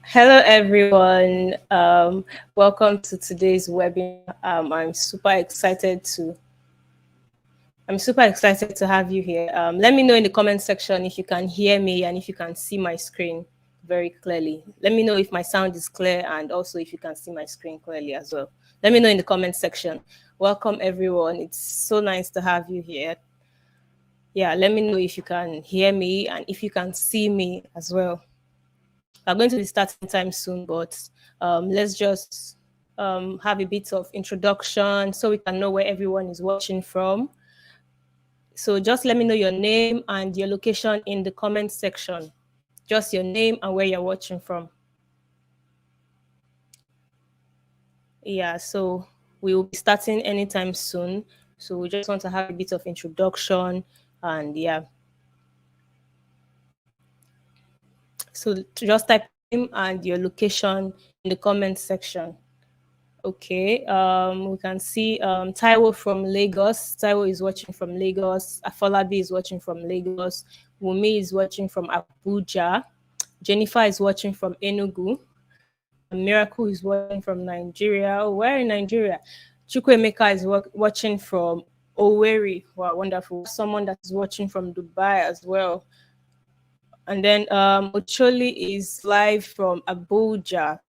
Hello, everyone. Welcome to today's webinar. I'm super excited to have you here. Let me know in the comment section if you can hear me and if you can see my screen very clearly. Let me know if my sound is clear and also if you can see my screen clearly as well. Let me know in the comment section. Welcome, everyone. It's so nice to have you here. Yeah, let me know if you can hear me and if you can see me as well. We're going to be starting time soon, but let's just have a bit of introduction so we can know where everyone is watching from. So just let me know your name and your location in the comment section. Just your name and where you're watching from. Yeah, so we will be starting anytime soon. So we just want to have a bit of introduction and yeah. So just type name and your location in the comment section. Okay, we can see Taiwo from Lagos. Taiwo is watching from Lagos. Afolabi is watching from Lagos. Wumi is watching from Abuja. Jennifer is watching from Enugu. Miracle is watching from Nigeria. Oh, where in Nigeria? Chukwemeka is watching from Owerri. Wow, wonderful. Someone that is watching from Dubai as well. And then Ocholi is live from Abuja.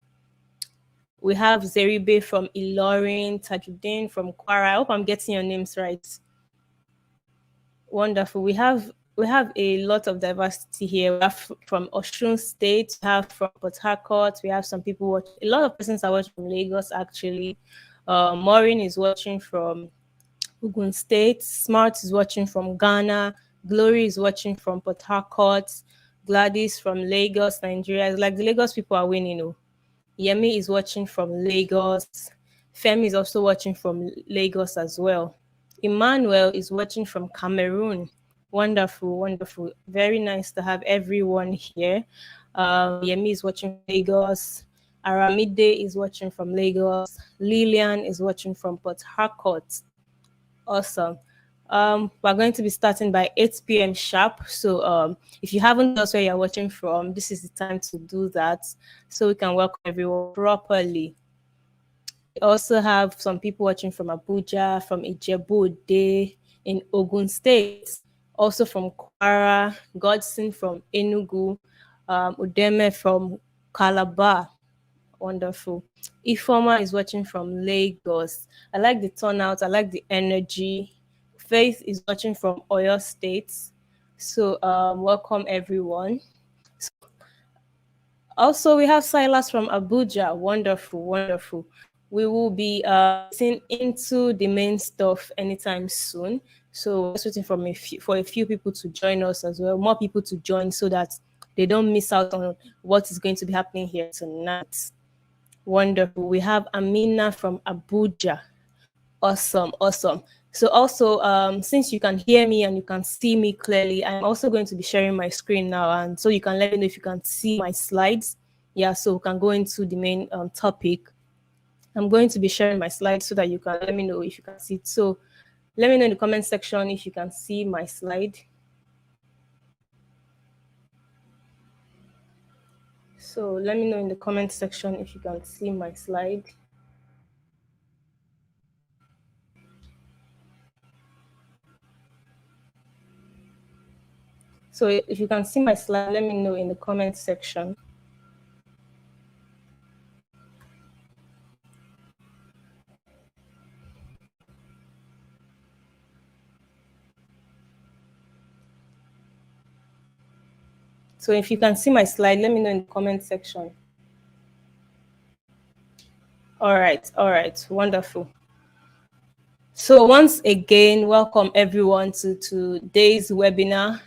We have Zeribe from Ilorin, Tajuddin from Kwara. I hope I'm getting your names right. Wonderful. We have a lot of diversity here. We have from Osun State, we have from Port Harcourt, we have some people watch. A lot of persons are watching from Lagos actually. Maureen is watching from Ogun State. Smart is watching from Ghana. Glory is watching from Port Harcourt. Gladys from Lagos, Nigeria. It's like the Lagos people are winning. Oh. Yemi is watching from Lagos. Femi is also watching from Lagos as well. Emmanuel is watching from Cameroon. Wonderful, wonderful. Very nice to have everyone here. Yemi is watching from Lagos. Aramide is watching from Lagos. Lillian is watching from Port Harcourt. Awesome. We're going to be starting by 8 p.m. sharp. So if you haven't told us where you're watching from, this is the time to do that so we can welcome everyone properly. We also have some people watching from Abuja, from Ijebu-Ode in Ogun State, also from Kwara, Godson from Enugu, Udeme from Calabar. Wonderful. Ifoma is watching from Lagos. I like the turnout. I like the energy. Faith is watching from Oyo State. So welcome everyone. Also, we have Silas from Abuja. Wonderful, wonderful. We will be getting into the main stuff anytime soon. So we're waiting for a few people to join us as well, more people to join so that they don't miss out on what is going to be happening here tonight. Wonderful. We have Amina from Abuja. Awesome, awesome. So also, since you can hear me and you can see me clearly, I'm also going to be sharing my screen now. And so you can let me know if you can see my slides. Yeah, so we can go into the main topic. I'm going to be sharing my slides so that you can let me know if you can see it. So let me know in the comment section if you can see my slide. So let me know in the comment section if you can see my slide. So if you can see my slide, let me know in the comment section. So if you can see my slide, let me know in the comment section. All right, wonderful. So once again, welcome everyone to today's webinar.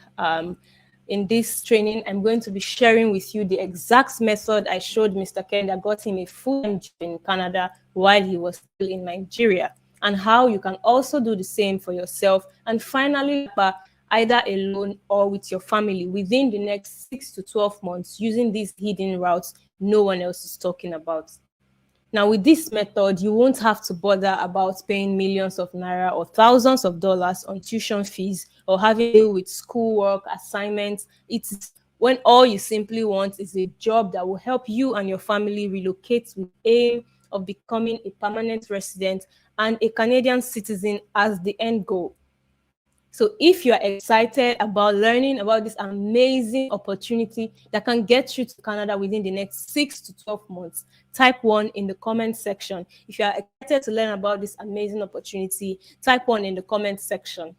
In this training, I'm going to be sharing with you the exact method I showed Mr. Ken that got him a full-time job in Canada while he was still in Nigeria, and how you can also do the same for yourself. And finally, either alone or with your family within the next 6 to 12 months using these hidden routes no one else is talking about. Now, with this method, you won't have to bother about paying millions of naira or thousands of dollars on tuition fees or having to deal with schoolwork, assignments. It's when all you simply want is a job that will help you and your family relocate with aim of becoming a permanent resident and a Canadian citizen as the end goal. So if you are excited about learning about this amazing opportunity that can get you to Canada within the next 6 to 12 months, type 1 in the comment section. If you are excited to learn about this amazing opportunity, type 1 in the comment section.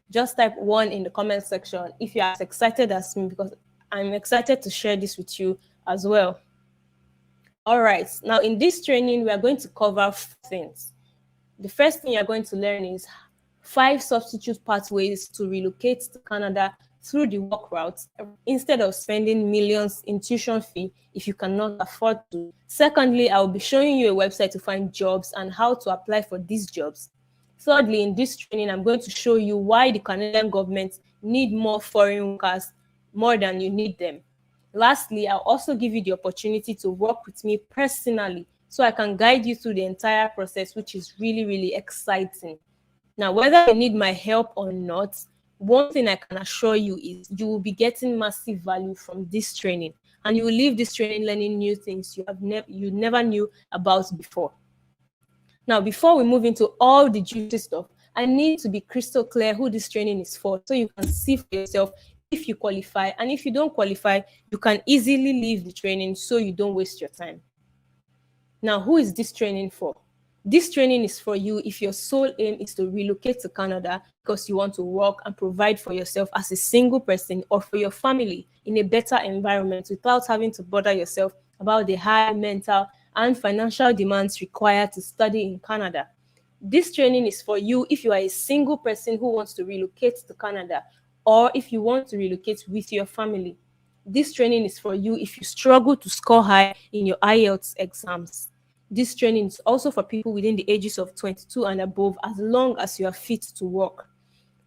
Just type 1 in the comment section if you are as excited as me, because I'm excited to share this with you as well. All right, now in this training, we are going to cover 4 things. The first thing you're going to learn is 5 substitute pathways to relocate to Canada through the work route instead of spending millions in tuition fee if you cannot afford to. Secondly, I will be showing you a website to find jobs and how to apply for these jobs. Thirdly, in this training, I'm going to show you why the Canadian government need more foreign workers more than you need them. Lastly, I'll also give you the opportunity to work with me personally so I can guide you through the entire process, which is really, really exciting. Now, whether you need my help or not, one thing I can assure you is you will be getting massive value from this training, and you will leave this training learning new things you never knew about before. Now, before we move into all the juicy stuff, I need to be crystal clear who this training is for so you can see for yourself if you qualify. And if you don't qualify, you can easily leave the training so you don't waste your time. Now, who is this training for? This training is for you if your sole aim is to relocate to Canada because you want to work and provide for yourself as a single person or for your family in a better environment without having to bother yourself about the high mental and financial demands required to study in Canada. This training is for you if you are a single person who wants to relocate to Canada or if you want to relocate with your family. This training is for you if you struggle to score high in your IELTS exams. This training is also for people within the ages of 22 and above, as long as you are fit to work.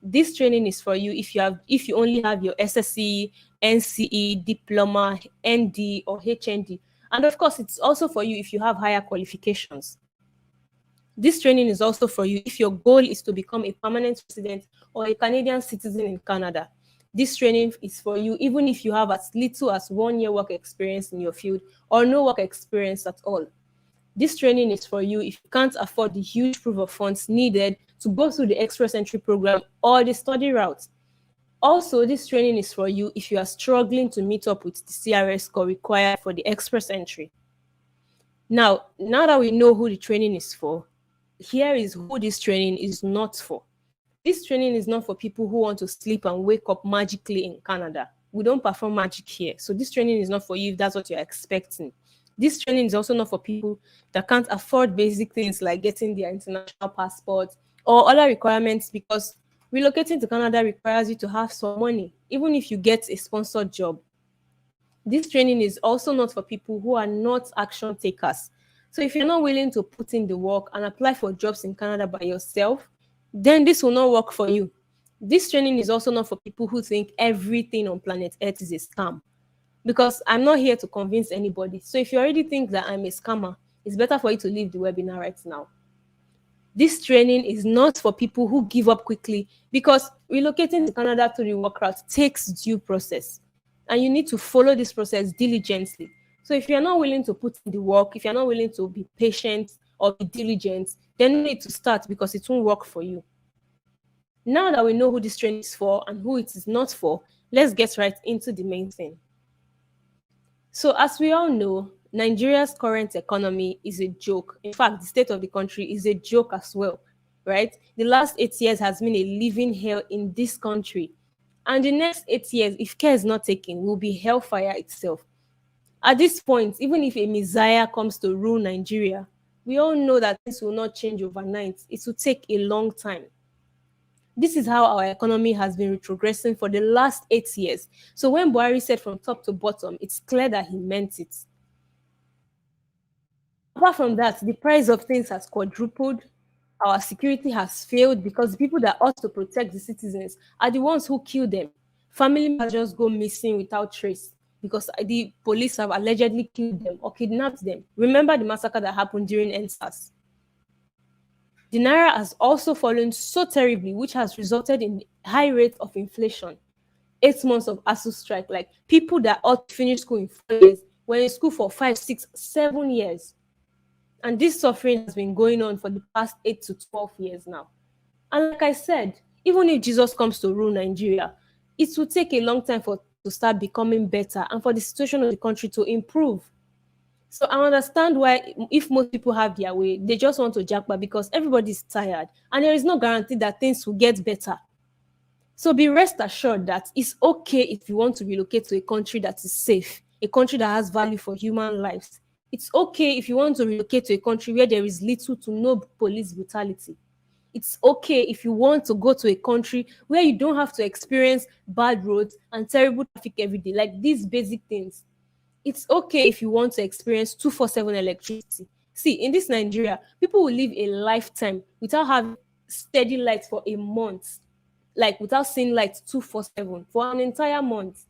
This training is for you if you only have your SSE, NCE, diploma, ND, or HND. And of course, it's also for you if you have higher qualifications. This training is also for you if your goal is to become a permanent resident or a Canadian citizen in Canada. This training is for you even if you have as little as 1 year work experience in your field or no work experience at all. This training is for you if you can't afford the huge proof of funds needed to go through the Express Entry program or the study route. Also, this training is for you if you are struggling to meet up with the CRS score required for the Express Entry. Now that we know who the training is for, here is who this training is not for. This training is not for people who want to sleep and wake up magically in Canada. We don't perform magic here. So this training is not for you if that's what you're expecting. This training is also not for people that can't afford basic things like getting their international passport or other requirements, because relocating to Canada requires you to have some money, even if you get a sponsored job. This training is also not for people who are not action takers. So if you're not willing to put in the work and apply for jobs in Canada by yourself, then this will not work for you. This training is also not for people who think everything on planet Earth is a scam, because I'm not here to convince anybody. So if you already think that I'm a scammer, it's better for you to leave the webinar right now. This training is not for people who give up quickly, because relocating to Canada through the work route takes due process, and you need to follow this process diligently. So if you're not willing to put in the work, if you're not willing to be patient or be diligent, then you need to start, because it won't work for you. Now that we know who this training is for and who it is not for, let's get right into the main thing. So as we all know, Nigeria's current economy is a joke. In fact, the state of the country is a joke as well, right? The last 8 years has been a living hell in this country. And the next 8 years, if care is not taken, will be hellfire itself. At this point, even if a messiah comes to rule Nigeria, we all know that things will not change overnight. It will take a long time. This is how our economy has been retrogressing for the last 8 years. So when Buhari said from top to bottom, it's clear that he meant it. Apart from that, the price of things has quadrupled. Our security has failed because the people that ought to protect the citizens are the ones who kill them. Family members just go missing without trace because the police have allegedly killed them or kidnapped them. Remember the massacre that happened during NSAS? The naira has also fallen so terribly, which has resulted in high rates of inflation. 8 months of ASU strike. Like people that ought to finish school in 4 years were in school for 5, 6, 7 years. And this suffering has been going on for the past 8 to 12 years now. And like I said, even if Jesus comes to rule Nigeria, it will take a long time for to start becoming better and for the situation of the country to improve. So I understand why, if most people have their way, they just want to jackpot because everybody's tired and there is no guarantee that things will get better. So be rest assured that it's okay if you want to relocate to a country that is safe, a country that has value for human lives. It's okay if you want to relocate to a country where there is little to no police brutality. It's okay if you want to go to a country where you don't have to experience bad roads and terrible traffic every day, like these basic things. It's okay if you want to experience 247 electricity. See, in this Nigeria, people will live a lifetime without having steady light for a month, like without seeing light 247 for an entire month.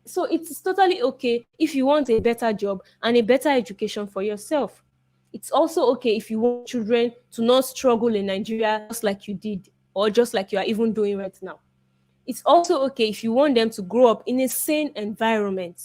So it's totally okay if you want a better job and a better education for yourself. It's also okay if you want children to not struggle in Nigeria just like you did or just like you are even doing right now. It's also okay if you want them to grow up in a sane environment.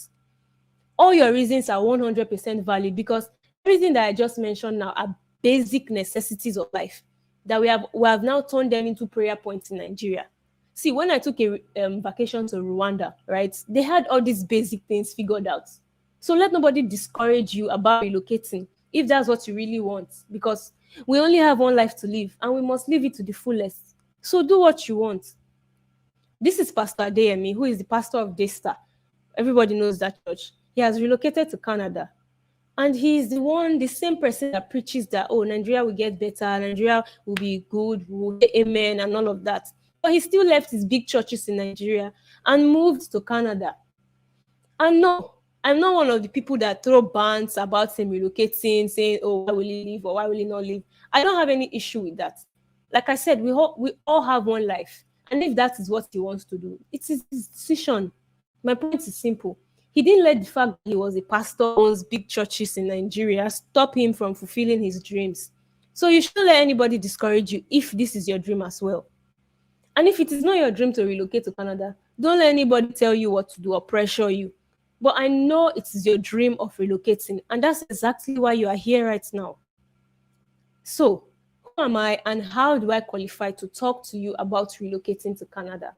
All your reasons are 100% valid because everything that I just mentioned now are basic necessities of life that we have now turned them into prayer points in Nigeria. See, when I took a vacation to Rwanda, right, they had all these basic things figured out. So let nobody discourage you about relocating if that's what you really want, because we only have one life to live and we must live it to the fullest. So do what you want. This is Pastor Adeyemi, who is the pastor of Daystar. Everybody knows that church. He has relocated to Canada. And he's the same person that preaches that, oh, Nigeria will get better, Nigeria will be good, will say amen, and all of that. But he still left his big churches in Nigeria and moved to Canada. And no, I'm not one of the people that throw bans about him relocating, saying, oh, why will he leave or why will he not leave? I don't have any issue with that. Like I said, we all have one life. And if that is what he wants to do, it's his decision. My point is simple. He didn't let the fact that he was a pastor, owns big churches in Nigeria, stop him from fulfilling his dreams. So you shouldn't let anybody discourage you if this is your dream as well. And if it is not your dream to relocate to Canada, don't let anybody tell you what to do or pressure you. But I know it is your dream of relocating, and that's exactly why you are here right now. So, who am I and how do I qualify to talk to you about relocating to Canada?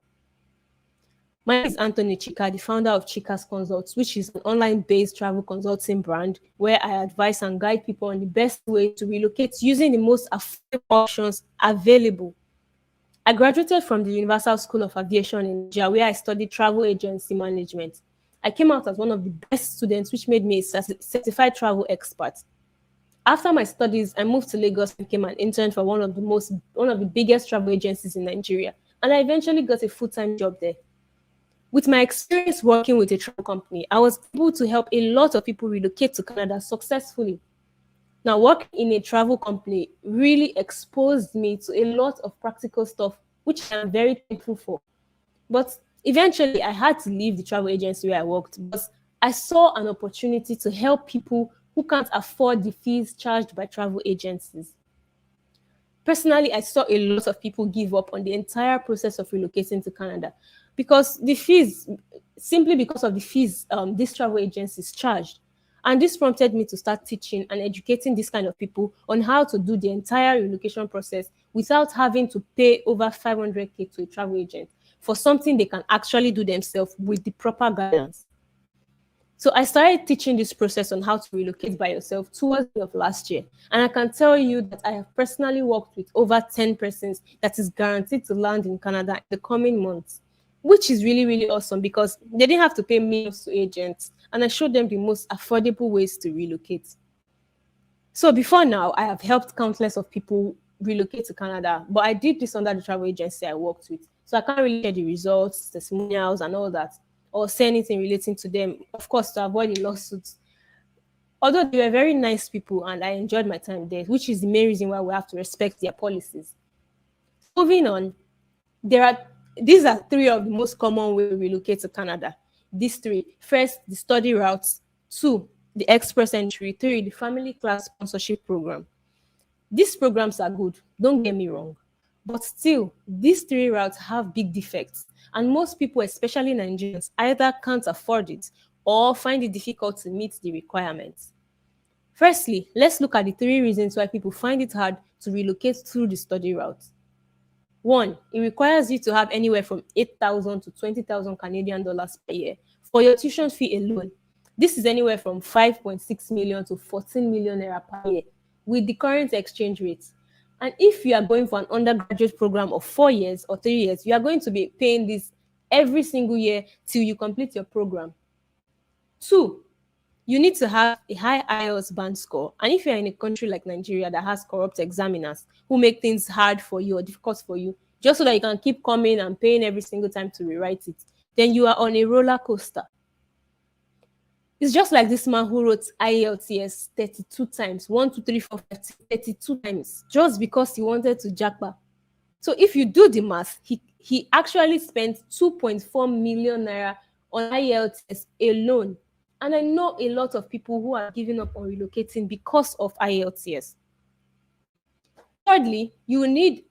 My name is Anthony Chika, the founder of Chika's Consults, which is an online-based travel consulting brand where I advise and guide people on the best way to relocate using the most affordable options available. I graduated from the Universal School of Aviation in Nigeria, where I studied travel agency management. I came out as one of the best students, which made me a certified travel expert. After my studies, I moved to Lagos and became an intern for one of the biggest travel agencies in Nigeria, and I eventually got a full-time job there. With my experience working with a travel company, I was able to help a lot of people relocate to Canada successfully. Now, working in a travel company really exposed me to a lot of practical stuff, which I'm very thankful for. But eventually, I had to leave the travel agency where I worked because I saw an opportunity to help people who can't afford the fees charged by travel agencies. Personally, I saw a lot of people give up on the entire process of relocating to Canada because the fees, simply because of the fees these travel agencies charged. And this prompted me to start teaching and educating this kind of people on how to do the entire relocation process without having to pay over 500K to a travel agent for something they can actually do themselves with the proper guidance. So I started teaching this process on how to relocate by yourself towards the end of last year. And I can tell you that I have personally worked with over 10 persons that is guaranteed to land in Canada in the coming months, which is really, really awesome because they didn't have to pay millions to agents. And I showed them the most affordable ways to relocate. So before now, I have helped countless of people relocate to Canada, but I did this under the travel agency I worked with. So I can't really share the results, testimonials, and all that, or say anything relating to them, of course, to avoid the lawsuits. Although they were very nice people and I enjoyed my time there, which is the main reason why we have to respect their policies. Moving on, these are three of the most common ways to relocate to Canada. These three: first, the study routes; two, the express entry; three, the family class sponsorship program. These programs are good, don't get me wrong, but still, these three routes have big defects And most people, especially Nigerians, either can't afford it or find it difficult to meet the requirements. Firstly, let's look at the three reasons why people find it hard to relocate through the study route. One, it requires you to have anywhere from 8,000 to 20,000 Canadian dollars per year for your tuition fee alone. This is anywhere from 5.6 million to 14 million naira per year with the current exchange rates. And if you are going for an undergraduate program of 4 years or 3 years, you are going to be paying this every single year till you complete your program. Two, you need to have a high IELTS band score. And if you're in a country like Nigeria that has corrupt examiners who make things hard for you or difficult for you, just so that you can keep coming and paying every single time to rewrite it, then you are on a roller coaster. It's just like this man who wrote IELTS 32 times, 1, 2, 3, 4, 5, 32 times, just because he wanted to jackpot. So if you do the math, he actually spent 2.4 million naira on IELTS alone. And I know a lot of people who are giving up on relocating because of IELTS. Thirdly, you will need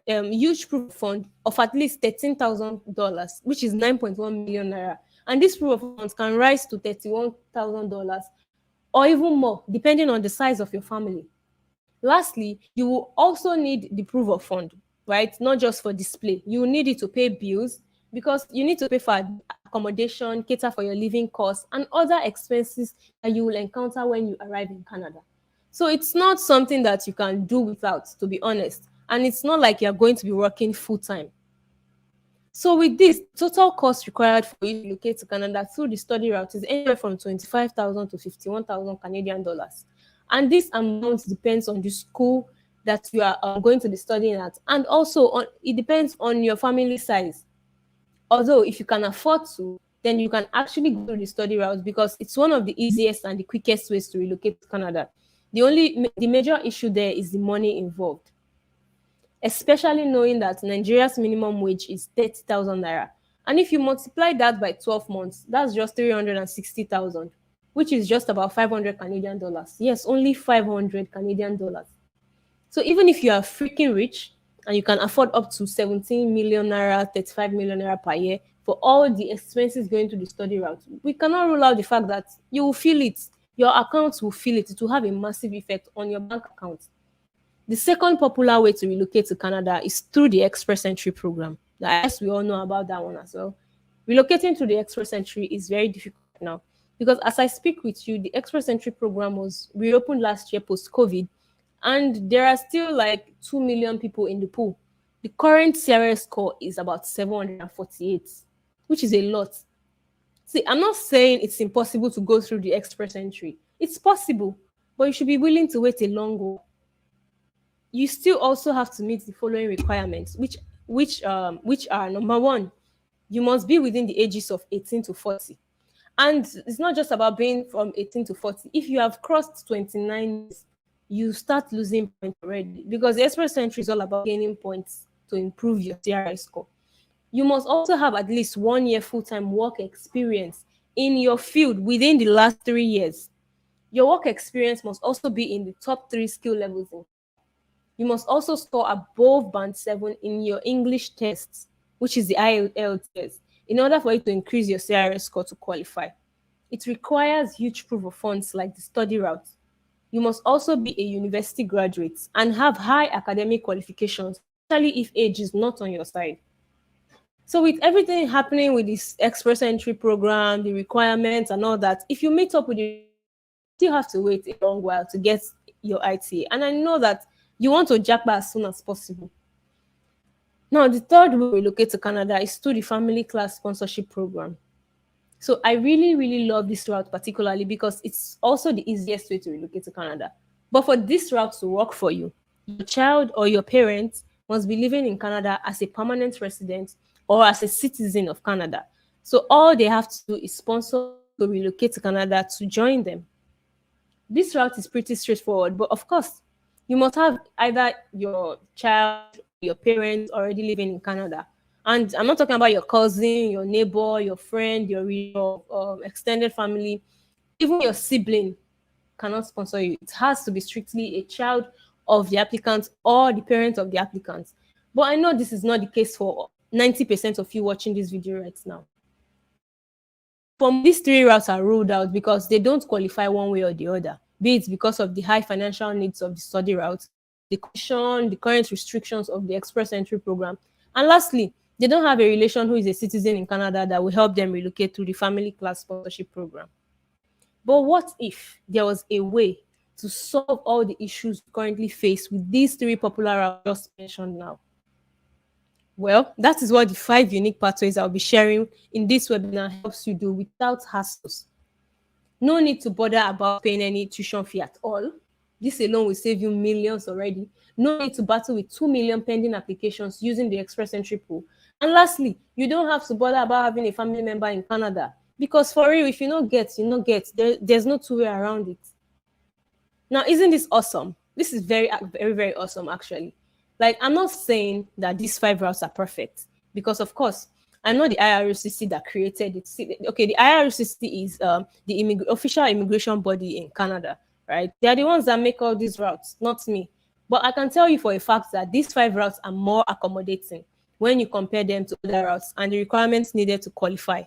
huge proof of fund of at least $13,000, which is 9.1 million naira. And this proof of funds can rise to $31,000 or even more, depending on the size of your family. Lastly, you will also need the proof of fund, right? Not just for display. You will need it to pay bills because you need to pay for accommodation, cater for your living costs, and other expenses that you will encounter when you arrive in Canada. So it's not something that you can do without, to be honest. And it's not like you're going to be working full time. So with this, total cost required for you to relocate to Canada through the study route is anywhere from 25,000 to 51,000 Canadian dollars. And this amount depends on the school that you are going to be studying at, and also it depends on your family size. Although if you can afford to, then you can actually go to the study route because it's one of the easiest and the quickest ways to relocate to Canada. The major issue there is the money involved, especially knowing that Nigeria's minimum wage is 30,000 naira. And if you multiply that by 12 months, that's just 360,000, which is just about 500 Canadian dollars. Yes, only 500 Canadian dollars. So even if you are freaking rich and you can afford up to 17 million naira, 35 million naira per year for all the expenses going to the study route, we cannot rule out the fact that you will feel it. Your accounts will feel it. It will have a massive effect on your bank account. The second popular way to relocate to Canada is through the Express Entry program. I guess we all know about that one as well. Relocating to the Express Entry is very difficult now because as I speak with you, the Express Entry program was reopened last year post-COVID, and there are still like 2 million people in the pool. The current CRS score is about 748, which is a lot. See, I'm not saying it's impossible to go through the Express Entry. It's possible, but you should be willing to wait a long while. You still also have to meet the following requirements, which are: number one, you must be within the ages of 18 to 40. And it's not just about being from 18 to 40. If you have crossed 29 years, you start losing points already because the Express Entry is all about gaining points to improve your CRI score. You must also have at least 1 year full-time work experience in your field within the last 3 years. Your work experience must also be in the top 3 skill levels. You must also score above band 7 in your English tests, which is the IELTS test, in order for you to increase your CRS score to qualify. It requires huge proof of funds like the study route. You must also be a university graduate and have high academic qualifications, especially if age is not on your side. So with everything happening with this Express Entry program, the requirements and all that, if you meet up with it, you still have to wait a long while to get your ITA. And I know that you want to jackpot as soon as possible. Now, the third way we relocate to Canada is through the family class sponsorship program. So I really, really love this route particularly because it's also the easiest way to relocate to Canada. But for this route to work for you, your child or your parents must be living in Canada as a permanent resident or as a citizen of Canada. So all they have to do is sponsor to relocate to Canada to join them. This route is pretty straightforward, but of course, you must have either your child, your parents already living in Canada. And I'm not talking about your cousin, your neighbor, your friend, your extended family, even your sibling cannot sponsor you. It has to be strictly a child of the applicant or the parent of the applicant. But I know this is not the case for 90% of you watching this video right now. From these three routes are ruled out because they don't qualify one way or the other, be it because of the high financial needs of the study route, the condition, the current restrictions of the express entry program, and lastly, they don't have a relation who is a citizen in Canada that will help them relocate through the family class sponsorship program. But what if there was a way to solve all the issues we currently face with these three popular routes just mentioned now? Well, that is what the 5 unique pathways I'll be sharing in this webinar helps you do without hassles. No need to bother about paying any tuition fee at all. This alone will save you millions already. No need to battle with 2 million pending applications using the express entry pool. And lastly, you don't have to bother about having a family member in Canada. Because for real, if you not get, you not get. There's no two way around it. Now, isn't this awesome? This is very, very, very awesome, actually. Like, I'm not saying that these 5 routes are perfect because, of course, I'm not the IRCC that created it. Okay, the IRCC is the official immigration body in Canada, right? They are the ones that make all these routes, not me. But I can tell you for a fact that these 5 routes are more accommodating when you compare them to other routes and the requirements needed to qualify.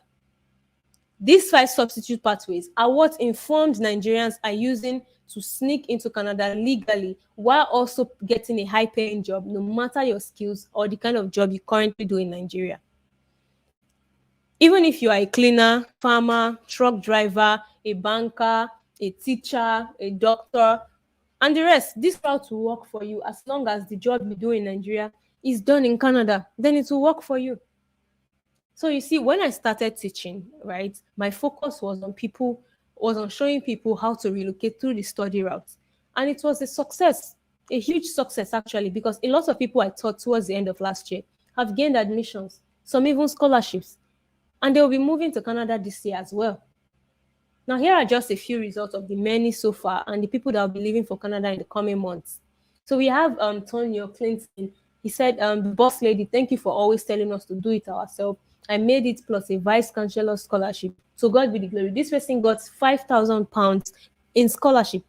These 5 substitute pathways are what informed Nigerians are using to sneak into Canada legally while also getting a high-paying job, no matter your skills or the kind of job you currently do in Nigeria. Even if you are a cleaner, farmer, truck driver, a banker, a teacher, a doctor, and the rest, this route will work for you as long as the job you do in Nigeria is done in Canada, then it will work for you. So you see, when I started teaching, right, my focus was on showing people how to relocate through the study route. And it was a success, a huge success actually, because a lot of people I taught towards the end of last year have gained admissions, some even scholarships, and they'll be moving to Canada this year as well. Now, here are just a few results of the many so far and the people that will be leaving for Canada in the coming months. So we have Tonio Clinton. He said, the boss lady, thank you for always telling us to do it ourselves. I made it plus a vice chancellor scholarship. So God be the glory. This person got £5,000 in scholarship.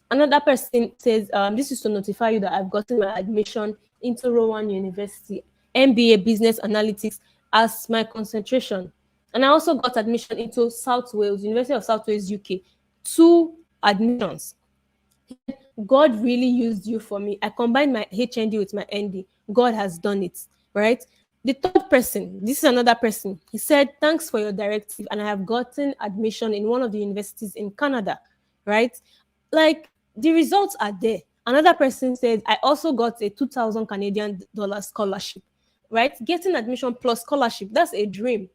Another person says, this is to notify you that I've gotten my admission into Rowan University, MBA Business Analytics as my concentration. And I also got admission into South Wales, University of South Wales, UK. 2 admissions. God really used you for me. I combined my HND with my ND. God has done it, right? The third person, this is another person. He said, thanks for your directive, and I have gotten admission in one of the universities in Canada, right? Like, the results are there. Another person said, I also got a 2,000 Canadian dollar scholarship, right? Getting admission plus scholarship, that's a dream,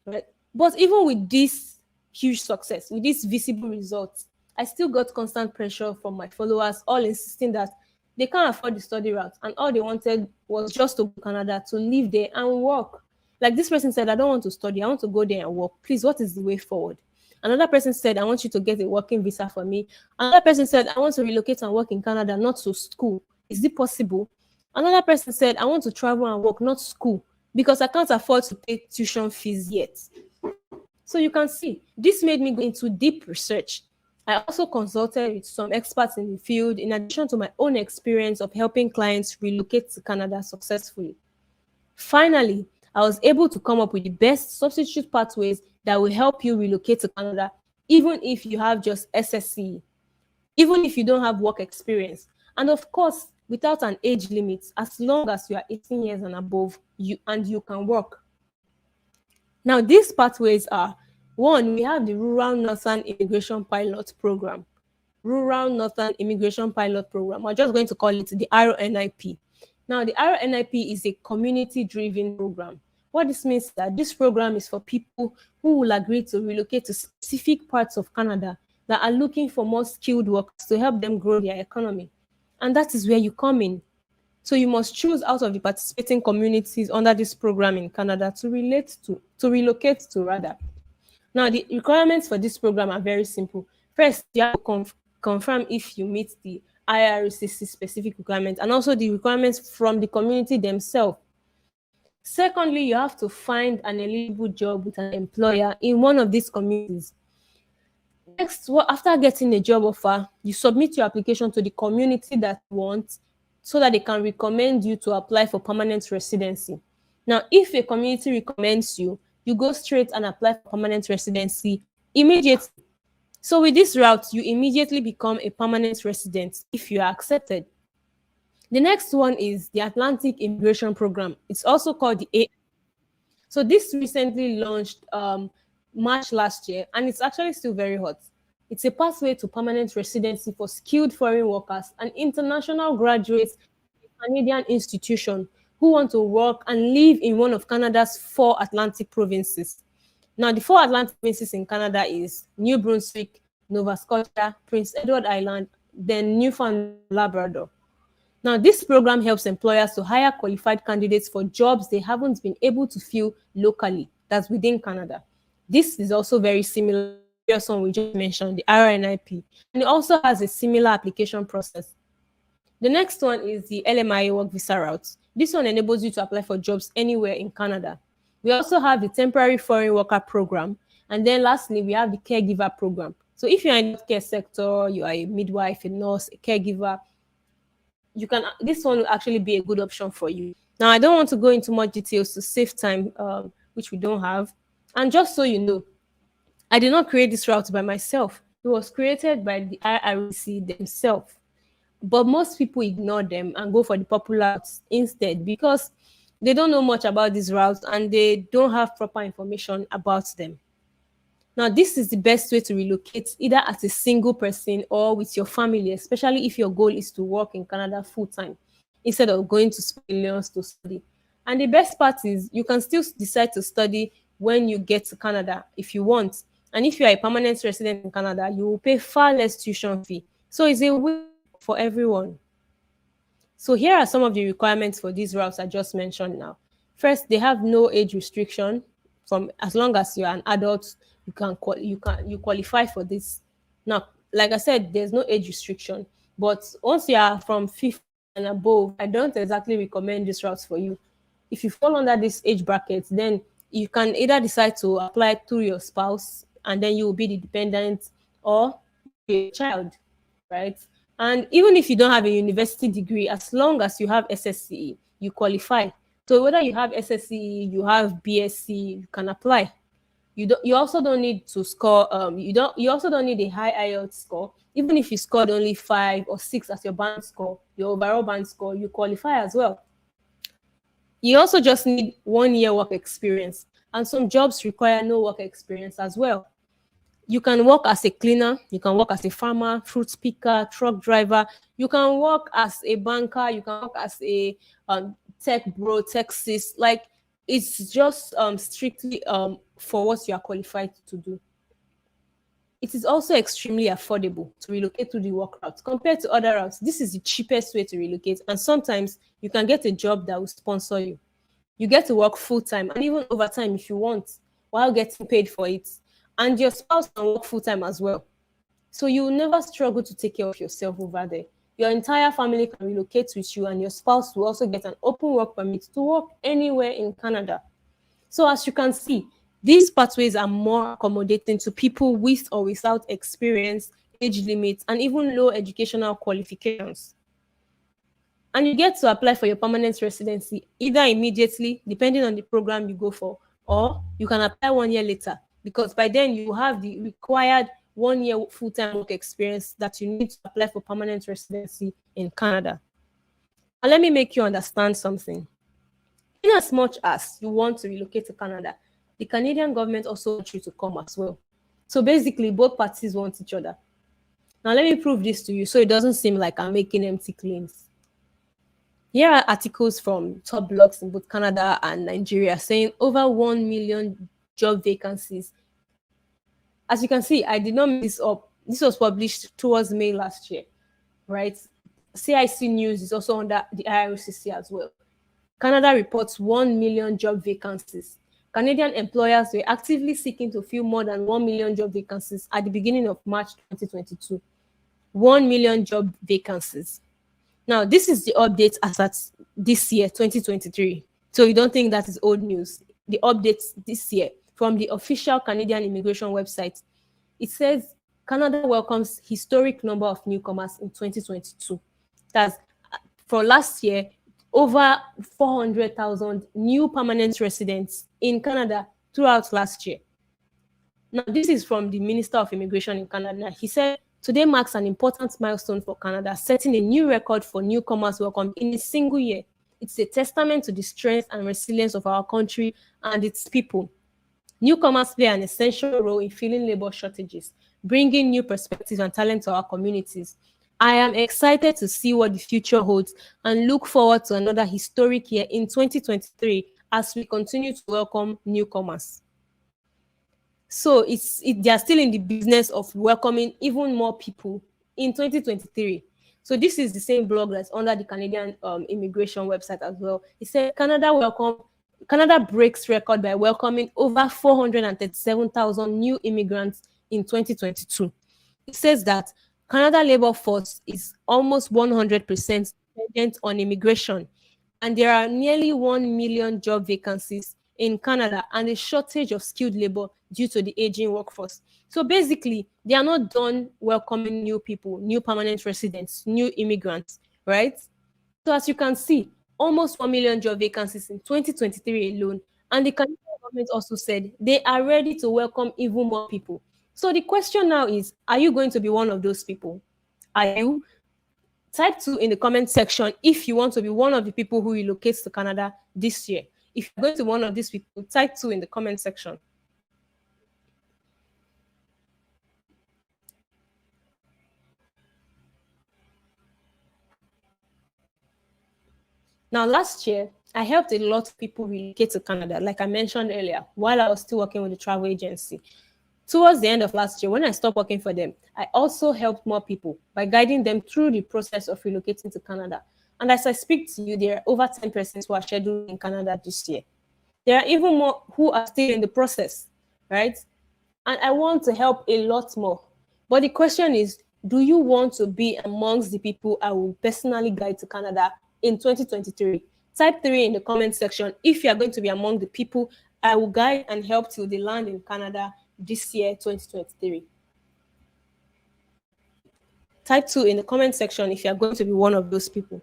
right? But even with this huge success, with these visible results, I still got constant pressure from my followers, all insisting that they can't afford the study route, and all they wanted was just to go to Canada, to live there and work. Like this person said, I don't want to study, I want to go there and work. Please, what is the way forward? Another person said, I want you to get a working visa for me. Another person said, I want to relocate and work in Canada, not to school. Is it possible? Another person said, I want to travel and work, not school, because I can't afford to pay tuition fees yet. So you can see, this made me go into deep research. I also consulted with some experts in the field, in addition to my own experience of helping clients relocate to Canada successfully. Finally, I was able to come up with the best substitute pathways that will help you relocate to Canada, even if you have just SSC, even if you don't have work experience. And of course, without an age limit, as long as you are 18 years and above, you can work. Now, these pathways are: 1, we have the Rural Northern Immigration Pilot Program. Rural Northern Immigration Pilot Program. We're just going to call it the RNIP. Now, the RNIP is a community-driven program. What this means is that this program is for people who will agree to relocate to specific parts of Canada that are looking for more skilled workers to help them grow their economy. And that is where you come in. So you must choose out of the participating communities under this program in Canada to relocate to rather. Now, the requirements for this program are very simple. First, you have to confirm if you meet the IRCC specific requirements and also the requirements from the community themselves. Secondly, you have to find an eligible job with an employer in one of these communities. Next, after getting a job offer, you submit your application to the community that you want so that they can recommend you to apply for permanent residency. Now, if a community recommends you, you go straight and apply for permanent residency immediately. So with this route, you immediately become a permanent resident if you are accepted. The next one is the Atlantic Immigration Program. It's also called the A. So this recently launched March last year, and it's actually still very hot. It's a pathway to permanent residency for skilled foreign workers and international graduates in a Canadian institution who want to work and live in one of Canada's 4 Atlantic provinces. Now, the 4 Atlantic provinces in Canada is New Brunswick, Nova Scotia, Prince Edward Island, then Newfoundland and Labrador. Now, this program helps employers to hire qualified candidates for jobs they haven't been able to fill locally, that's within Canada. This is also very similar to the previous one we just mentioned, the RNIP, and it also has a similar application process. The next one is the LMIA work visa route. This one enables you to apply for jobs anywhere in Canada. We also have the temporary foreign worker program. And then lastly, we have the caregiver program. So if you're in the care sector, you are a midwife, a nurse, a caregiver, this one will actually be a good option for you. Now, I don't want to go into much details to save time, which we don't have. And just so you know, I did not create this route by myself. It was created by the IRC themselves. But most people ignore them and go for the popular routes instead because they don't know much about these routes and they don't have proper information about them. Now, this is the best way to relocate either as a single person or with your family, especially if your goal is to work in Canada full time instead of going to millions to study. And the best part is you can still decide to study when you get to Canada if you want. And if you are a permanent resident in Canada, you will pay far less tuition fee. So it's a win for everyone. So here are some of the requirements for these routes I just mentioned now. First, they have no age restriction. From as long as you're an adult, you qualify for this. Now, like I said, there's no age restriction. But once you are from 50 and above, I don't exactly recommend this route for you. If you fall under this age bracket, then you can either decide to apply through your spouse, and then you will be the dependent, or a child, right? And even if you don't have a university degree, as long as you have SSCE, you qualify. So whether you have SSCE, you have BSc, you can apply. You also don't need to score you also don't need a high IELTS score. Even if you scored only 5 or 6 as your band score, your overall band score, you qualify as well. You also just need 1 year work experience, and some jobs require no work experience as well. You can work as a cleaner, you can work as a farmer, fruit picker, truck driver, you can work as a banker, you can work as a tech bro, tech sis. Like, it's just strictly for what you are qualified to do. It is also extremely affordable to relocate to the work route compared to other routes. This is the cheapest way to relocate, and sometimes you can get a job that will sponsor you. You get to work full time and even overtime if you want, while getting paid for it. And your spouse can work full time as well. So you will never struggle to take care of yourself over there. Your entire family can relocate with you, and your spouse will also get an open work permit to work anywhere in Canada. So as you can see, these pathways are more accommodating to people with or without experience, age limits, and even low educational qualifications. And you get to apply for your permanent residency either immediately, depending on the program you go for, or you can apply 1 year later, because by then you have the required 1 year full-time work experience that you need to apply for permanent residency in Canada. And let me make you understand something. In as much as you want to relocate to Canada, the Canadian government also wants you to come as well. So basically, both parties want each other. Now, let me prove this to you so it doesn't seem like I'm making empty claims. Here are articles from top blogs in both Canada and Nigeria saying over 1 million job vacancies. As you can see, I did not make this up. This was published towards May last year, right? CIC News is also under the IRCC as well. Canada reports 1 million job vacancies. Canadian employers were actively seeking to fill more than 1 million job vacancies at the beginning of March 2022. 1 million job vacancies. Now, this is the update as at this year, 2023. So you don't think that is old news. The updates this year from the official Canadian immigration website. It says Canada welcomes historic number of newcomers in 2022. That's for last year, over 400,000 new permanent residents in Canada throughout last year. Now, this is from the Minister of Immigration in Canada. He said, today marks an important milestone for Canada, setting a new record for newcomers welcomed in a single year. It's a testament to the strength and resilience of our country and its people. Newcomers play an essential role in filling labor shortages, bringing new perspectives and talent to our communities. I am excited to see what the future holds and look forward to another historic year in 2023 as we continue to welcome newcomers. So they are still in the business of welcoming even more people in 2023. So this is the same blog that's under the Canadian immigration website as well. It said Canada breaks record by welcoming over 437,000 new immigrants in 2022. It says that Canada labor force is almost 100% dependent on immigration, and there are nearly 1 million job vacancies in Canada and a shortage of skilled labor due to the aging workforce. So basically, they are not done welcoming new people, new permanent residents, new immigrants, right? So as you can see, almost 1 million job vacancies in 2023 alone. And the Canadian government also said they are ready to welcome even more people. So the question now is, are you going to be one of those people? Are you? Type 2 in the comment section if you want to be one of the people who relocates to Canada this year. If you're going to be one of these people, type 2 in the comment section. Now, last year, I helped a lot of people relocate to Canada, like I mentioned earlier, while I was still working with the travel agency. Towards the end of last year, when I stopped working for them, I also helped more people by guiding them through the process of relocating to Canada. And as I speak to you, there are over 10 persons who are scheduled in Canada this year. There are even more who are still in the process, right? And I want to help a lot more. But the question is, do you want to be amongst the people I will personally guide to Canada in 2023? Type 3 in the comment section if you are going to be among the people I will guide and help till they land in Canada this year, 2023. Type 2 in the comment section if you are going to be one of those people.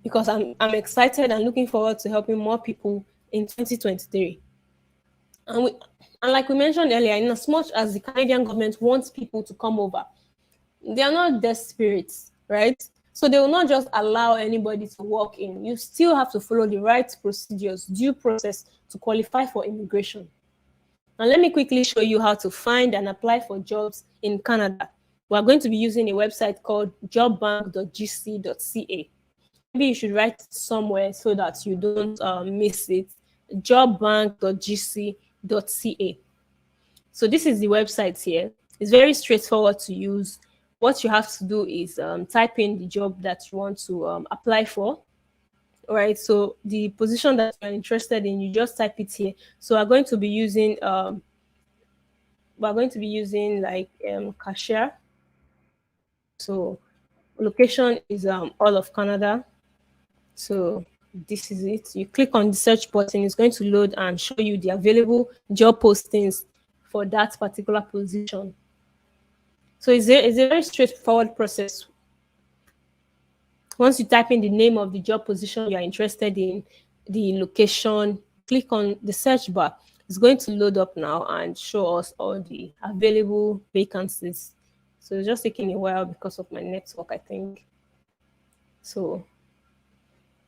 Because I'm excited and looking forward to helping more people in 2023. And like we mentioned earlier, in as much as the Canadian government wants people to come over, they are not desperate, right? So they will not just allow anybody to walk in. You still have to follow the right procedures, due process to qualify for immigration. Now, let me quickly show you how to find and apply for jobs in Canada. We're going to be using a website called jobbank.gc.ca. Maybe you should write it somewhere so that you don't miss it. Jobbank.gc.ca. So this is the website here. It's very straightforward to use. What you have to do is type in the job that you want to apply for. All right, so the position that you're interested in, you just type it here. So we're going to be using like cashier. So location is all of Canada. So this is it. You click on the search button, it's going to load and show you the available job postings for that particular position. So it's a very straightforward process. Once you type in the name of the job position you're interested in, the location, click on the search bar. It's going to load up now and show us all the available vacancies. So it's just taking a while because of my network, I think. So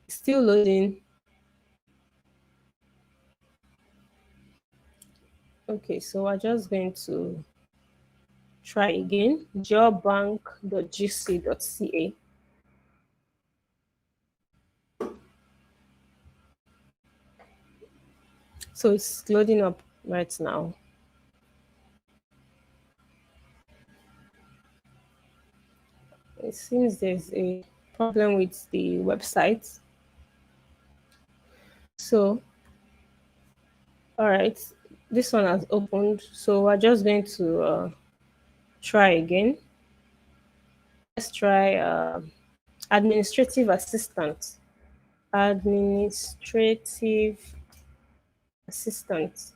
it's still loading. Okay, so we're just going to try again. Jobbank.gc.ca. So it's loading up right now. It seems there's a problem with the website. So, all right, this one has opened. So we're just going to try again. Let's try administrative assistant. Administrative assistant.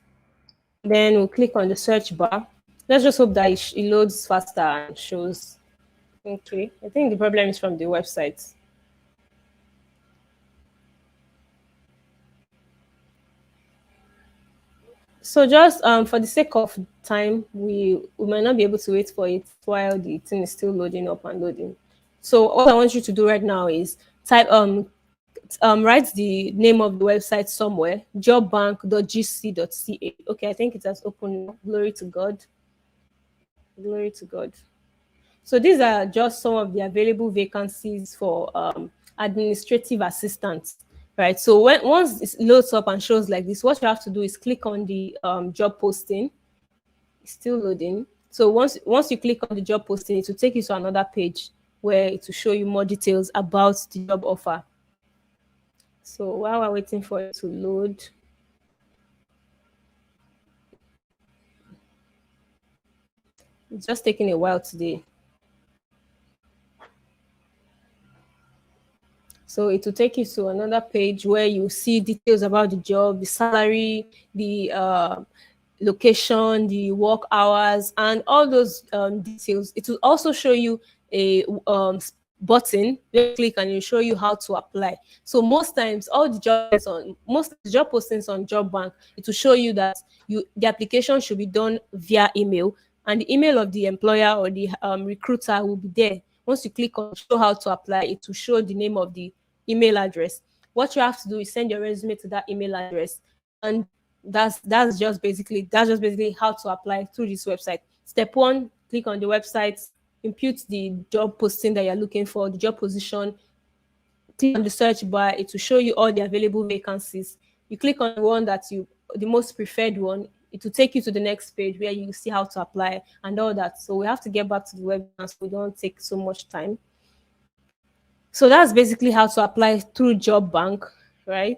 Then we'll click on the search bar. Let's just hope that it loads faster and shows. Okay, I think the problem is from the website. So just for the sake of time, we might not be able to wait for it while the thing is still loading up and loading. So all I want you to do right now is type write the name of the website somewhere, jobbank.gc.ca. Okay, I think it has opened now. Glory to God. Glory to God. So these are just some of the available vacancies for administrative assistants, right? So once it loads up and shows like this, what you have to do is click on the job posting. It's still loading. So once you click on the job posting, it will take you to another page where it will show you more details about the job offer. So while we're waiting for it to load, it's just taking a while today. So it will take you to another page where you see details about the job, the salary, the location, the work hours, and all those details. It will also show you a button. You click and it will show you how to apply. So most times, all the jobs on most job postings on Job Bank, it will show you that the application should be done via email, and the email of the employer or the recruiter will be there. Once you click on show how to apply, it will show the name of the email address. What you have to do is send your resume to that email address, and that's just basically how to apply through this website. Step one, click on the website, impute the job posting that you're looking for, the job position, click on the search bar, it will show you all the available vacancies. You click on the one that you the most preferred one, it will take you to the next page where you see how to apply and all that. So we have to get back to the web so we don't take so much time. So that's basically how to apply through Job Bank, right?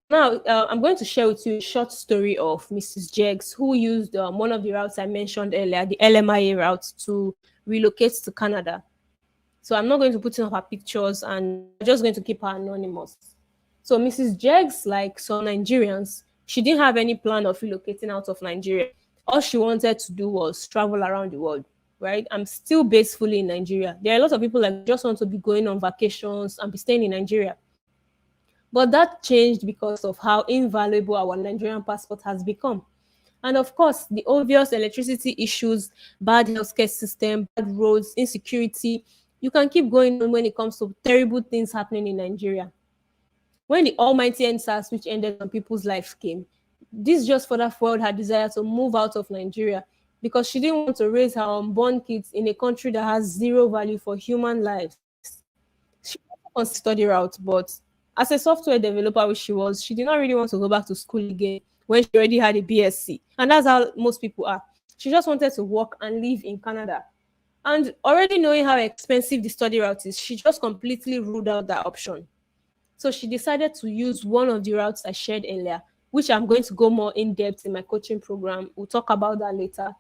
Now, I'm going to share with you a short story of Mrs. Jegs, who used one of the routes I mentioned earlier, the LMIA route, to relocate to Canada. So I'm not going to put in her pictures, and I'm just going to keep her anonymous. So Mrs. Jegs, like some Nigerians, she didn't have any plan of relocating out of Nigeria. All she wanted to do was travel around the world, right? I'm still based fully in Nigeria. There are a lot of people like just want to be going on vacations and be staying in Nigeria. But that changed because of how invaluable our Nigerian passport has become. And of course, the obvious electricity issues, bad healthcare system, bad roads, insecurity. You can keep going on when it comes to terrible things happening in Nigeria. When the almighty NSAS, which ended on people's lives, came, this just further fueled her desire to move out of Nigeria because she didn't want to raise her unborn kids in a country that has zero value for human lives. She wants to study route, but as a software developer, which she was, she did not really want to go back to school again when she already had a BSc. And that's how most people are. She just wanted to work and live in Canada. And already knowing how expensive the study route is, she just completely ruled out that option. So she decided to use one of the routes I shared earlier, which I'm going to go more in depth in my coaching program. We'll talk about that later.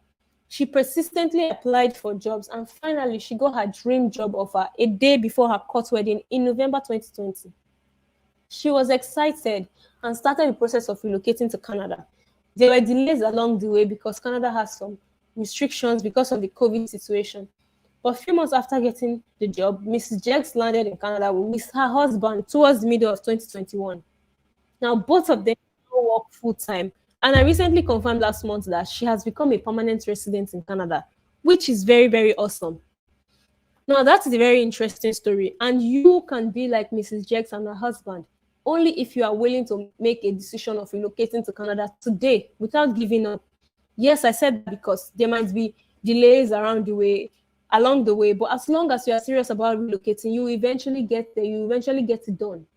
She persistently applied for jobs, and finally she got her dream job offer a day before her court wedding in November 2020. She was excited and started the process of relocating to Canada. There were delays along the way because Canada has some restrictions because of the COVID situation. But a few months after getting the job, Mrs. Jegs landed in Canada with her husband towards the middle of 2021. Now, both of them now work full time. And I recently confirmed last month that she has become a permanent resident in Canada, which is very, very awesome. Now, that's a very interesting story. And you can be like Mrs. Jegs and her husband only if you are willing to make a decision of relocating to Canada today without giving up. Yes, I said that because there might be delays along the way, but as long as you are serious about relocating, you eventually get there, you eventually get it done.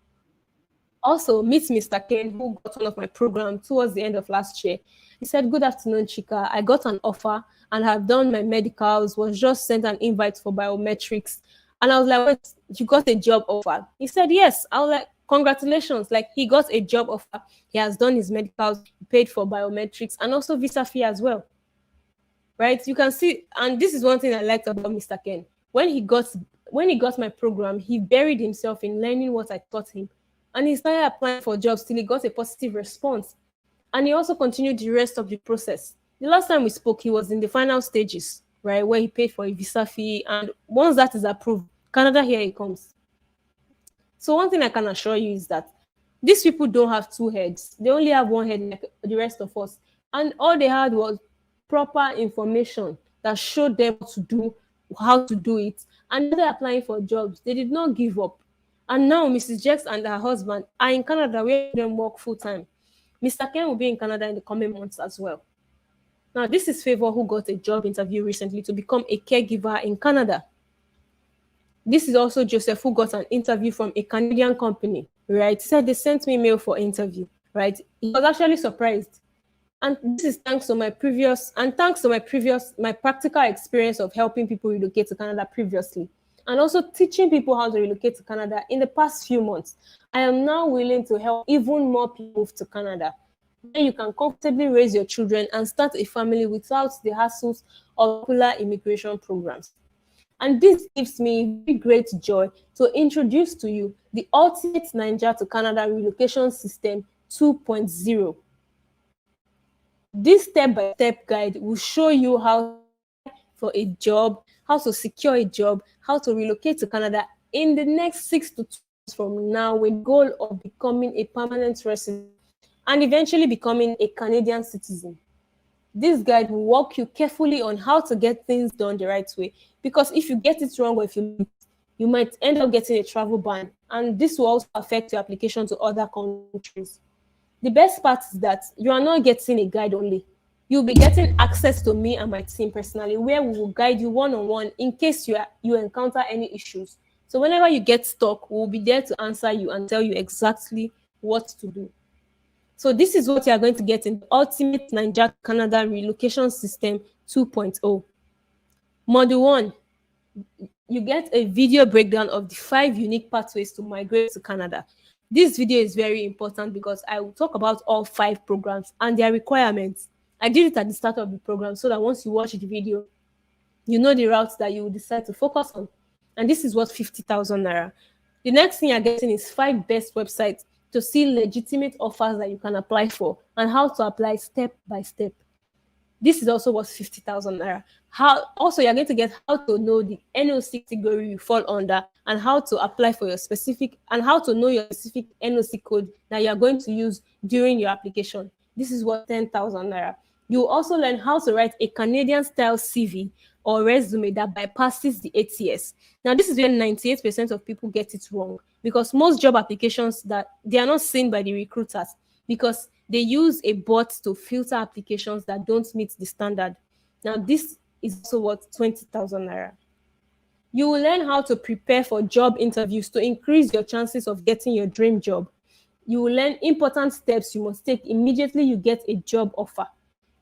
Also, meet Mr. Ken, who got one of my programs towards the end of last year. He said, "Good afternoon, Chika. I got an offer and have done my medicals, was just sent an invite for biometrics." And I was like, "Wait, you got a job offer?" He said, "Yes." I was like, "Congratulations." Like, he got a job offer. He has done his medicals, paid for biometrics, and also visa fee as well. Right? You can see, and this is one thing I liked about Mr. Ken. When he got my program, he buried himself in learning what I taught him. And he started applying for jobs till he got a positive response. And he also continued the rest of the process. The last time we spoke, he was in the final stages, right, where he paid for a visa fee. And once that is approved, Canada, here he comes. So one thing I can assure you is that these people don't have two heads. They only have one head like the rest of us. And all they had was proper information that showed them what to do, how to do it. And they're applying for jobs. They did not give up. And now Mrs. Jex and her husband are in Canada where they work full time. Mr. Ken will be in Canada in the coming months as well. Now, this is Favor, who got a job interview recently to become a caregiver in Canada. This is also Joseph, who got an interview from a Canadian company, right? He said they sent me mail for interview, right? He was actually surprised. And this is thanks to my practical experience of helping people relocate to Canada previously, and also teaching people how to relocate to Canada in the past few months. I am now willing to help even more people move to Canada. Then you can comfortably raise your children and start a family without the hassles of popular immigration programs. And this gives me very great joy to introduce to you the Ultimate Niger to Canada Relocation System 2.0. This step-by-step guide will show you how for a job, how to secure a job, how to relocate to Canada in the next 6 to 2 months from now, with the goal of becoming a permanent resident and eventually becoming a Canadian citizen. This guide will walk you carefully on how to get things done the right way. Because if you get it wrong, or if you might end up getting a travel ban, and this will also affect your application to other countries. The best part is that you are not getting a guide only. You'll be getting access to me and my team personally, where we will guide you one-on-one in case you encounter any issues. So whenever you get stuck, we'll be there to answer you and tell you exactly what to do. So this is what you are going to get in the Ultimate Niger Canada Relocation System 2.0. Module 1, you get a video breakdown of the 5 unique pathways to migrate to Canada. This video is very important because I will talk about all 5 programs and their requirements. I did it at the start of the program so that once you watch the video, you know the routes that you will decide to focus on. And this is worth 50,000 naira. The next thing you're getting is 5 best websites to see legitimate offers that you can apply for and how to apply step by step. This is also worth 50,000 naira. Also, you're going to get how to know the NOC category you fall under and how to apply for your specific, and how to know your specific NOC code that you're going to use during your application. This is worth 10,000 naira. You also learn how to write a Canadian style CV or resume that bypasses the ATS. Now, this is where 98% of people get it wrong, because most job applications, that they are not seen by the recruiters because they use a bot to filter applications that don't meet the standard. Now, this is also worth 20,000 naira. You will learn how to prepare for job interviews to increase your chances of getting your dream job. You will learn important steps you must take immediately you get a job offer.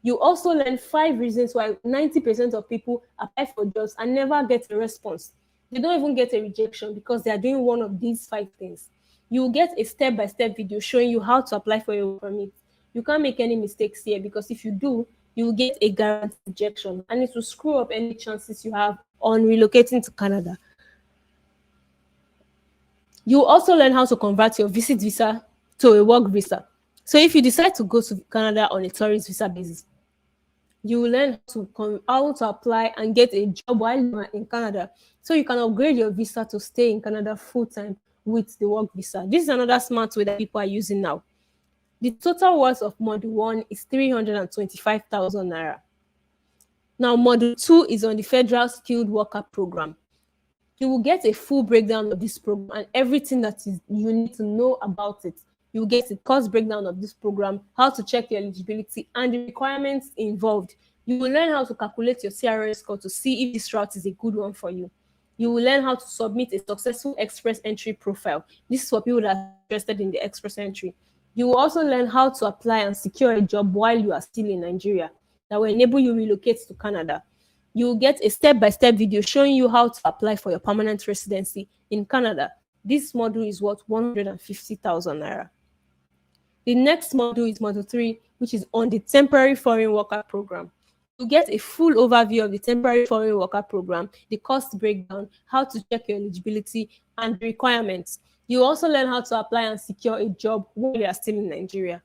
You also learn 5 reasons why 90% of people apply for jobs and never get a response. They don't even get a rejection because they are doing one of these 5 things. You will get a step-by-step video showing you how to apply for your permit. You can't make any mistakes here, because if you do, you will get a guaranteed rejection and it will screw up any chances you have on relocating to Canada. You will also learn how to convert your visit visa to a work visa. So if you decide to go to Canada on a tourist visa basis, you will learn how to apply and get a job while you are in Canada, so you can upgrade your visa to stay in Canada full-time with the work visa. This is another smart way that people are using now. The total worth of Module 1 is 325,000 naira. Now, Module 2 is on the Federal Skilled Worker Program. You will get a full breakdown of this program and everything that you need to know about it. You will get a cost breakdown of this program, how to check your eligibility, and the requirements involved. You will learn how to calculate your CRS score to see if this route is a good one for you. You will learn how to submit a successful express entry profile. This is for people that are interested in the express entry. You will also learn how to apply and secure a job while you are still in Nigeria that will enable you to relocate to Canada. You will get a step-by-step video showing you how to apply for your permanent residency in Canada. This module is worth 150,000 naira. The next module is Module 3, which is on the Temporary Foreign Worker Program. You get a full overview of the Temporary Foreign Worker Program, the cost breakdown, how to check your eligibility, and the requirements. You also learn how to apply and secure a job while you are still in Nigeria.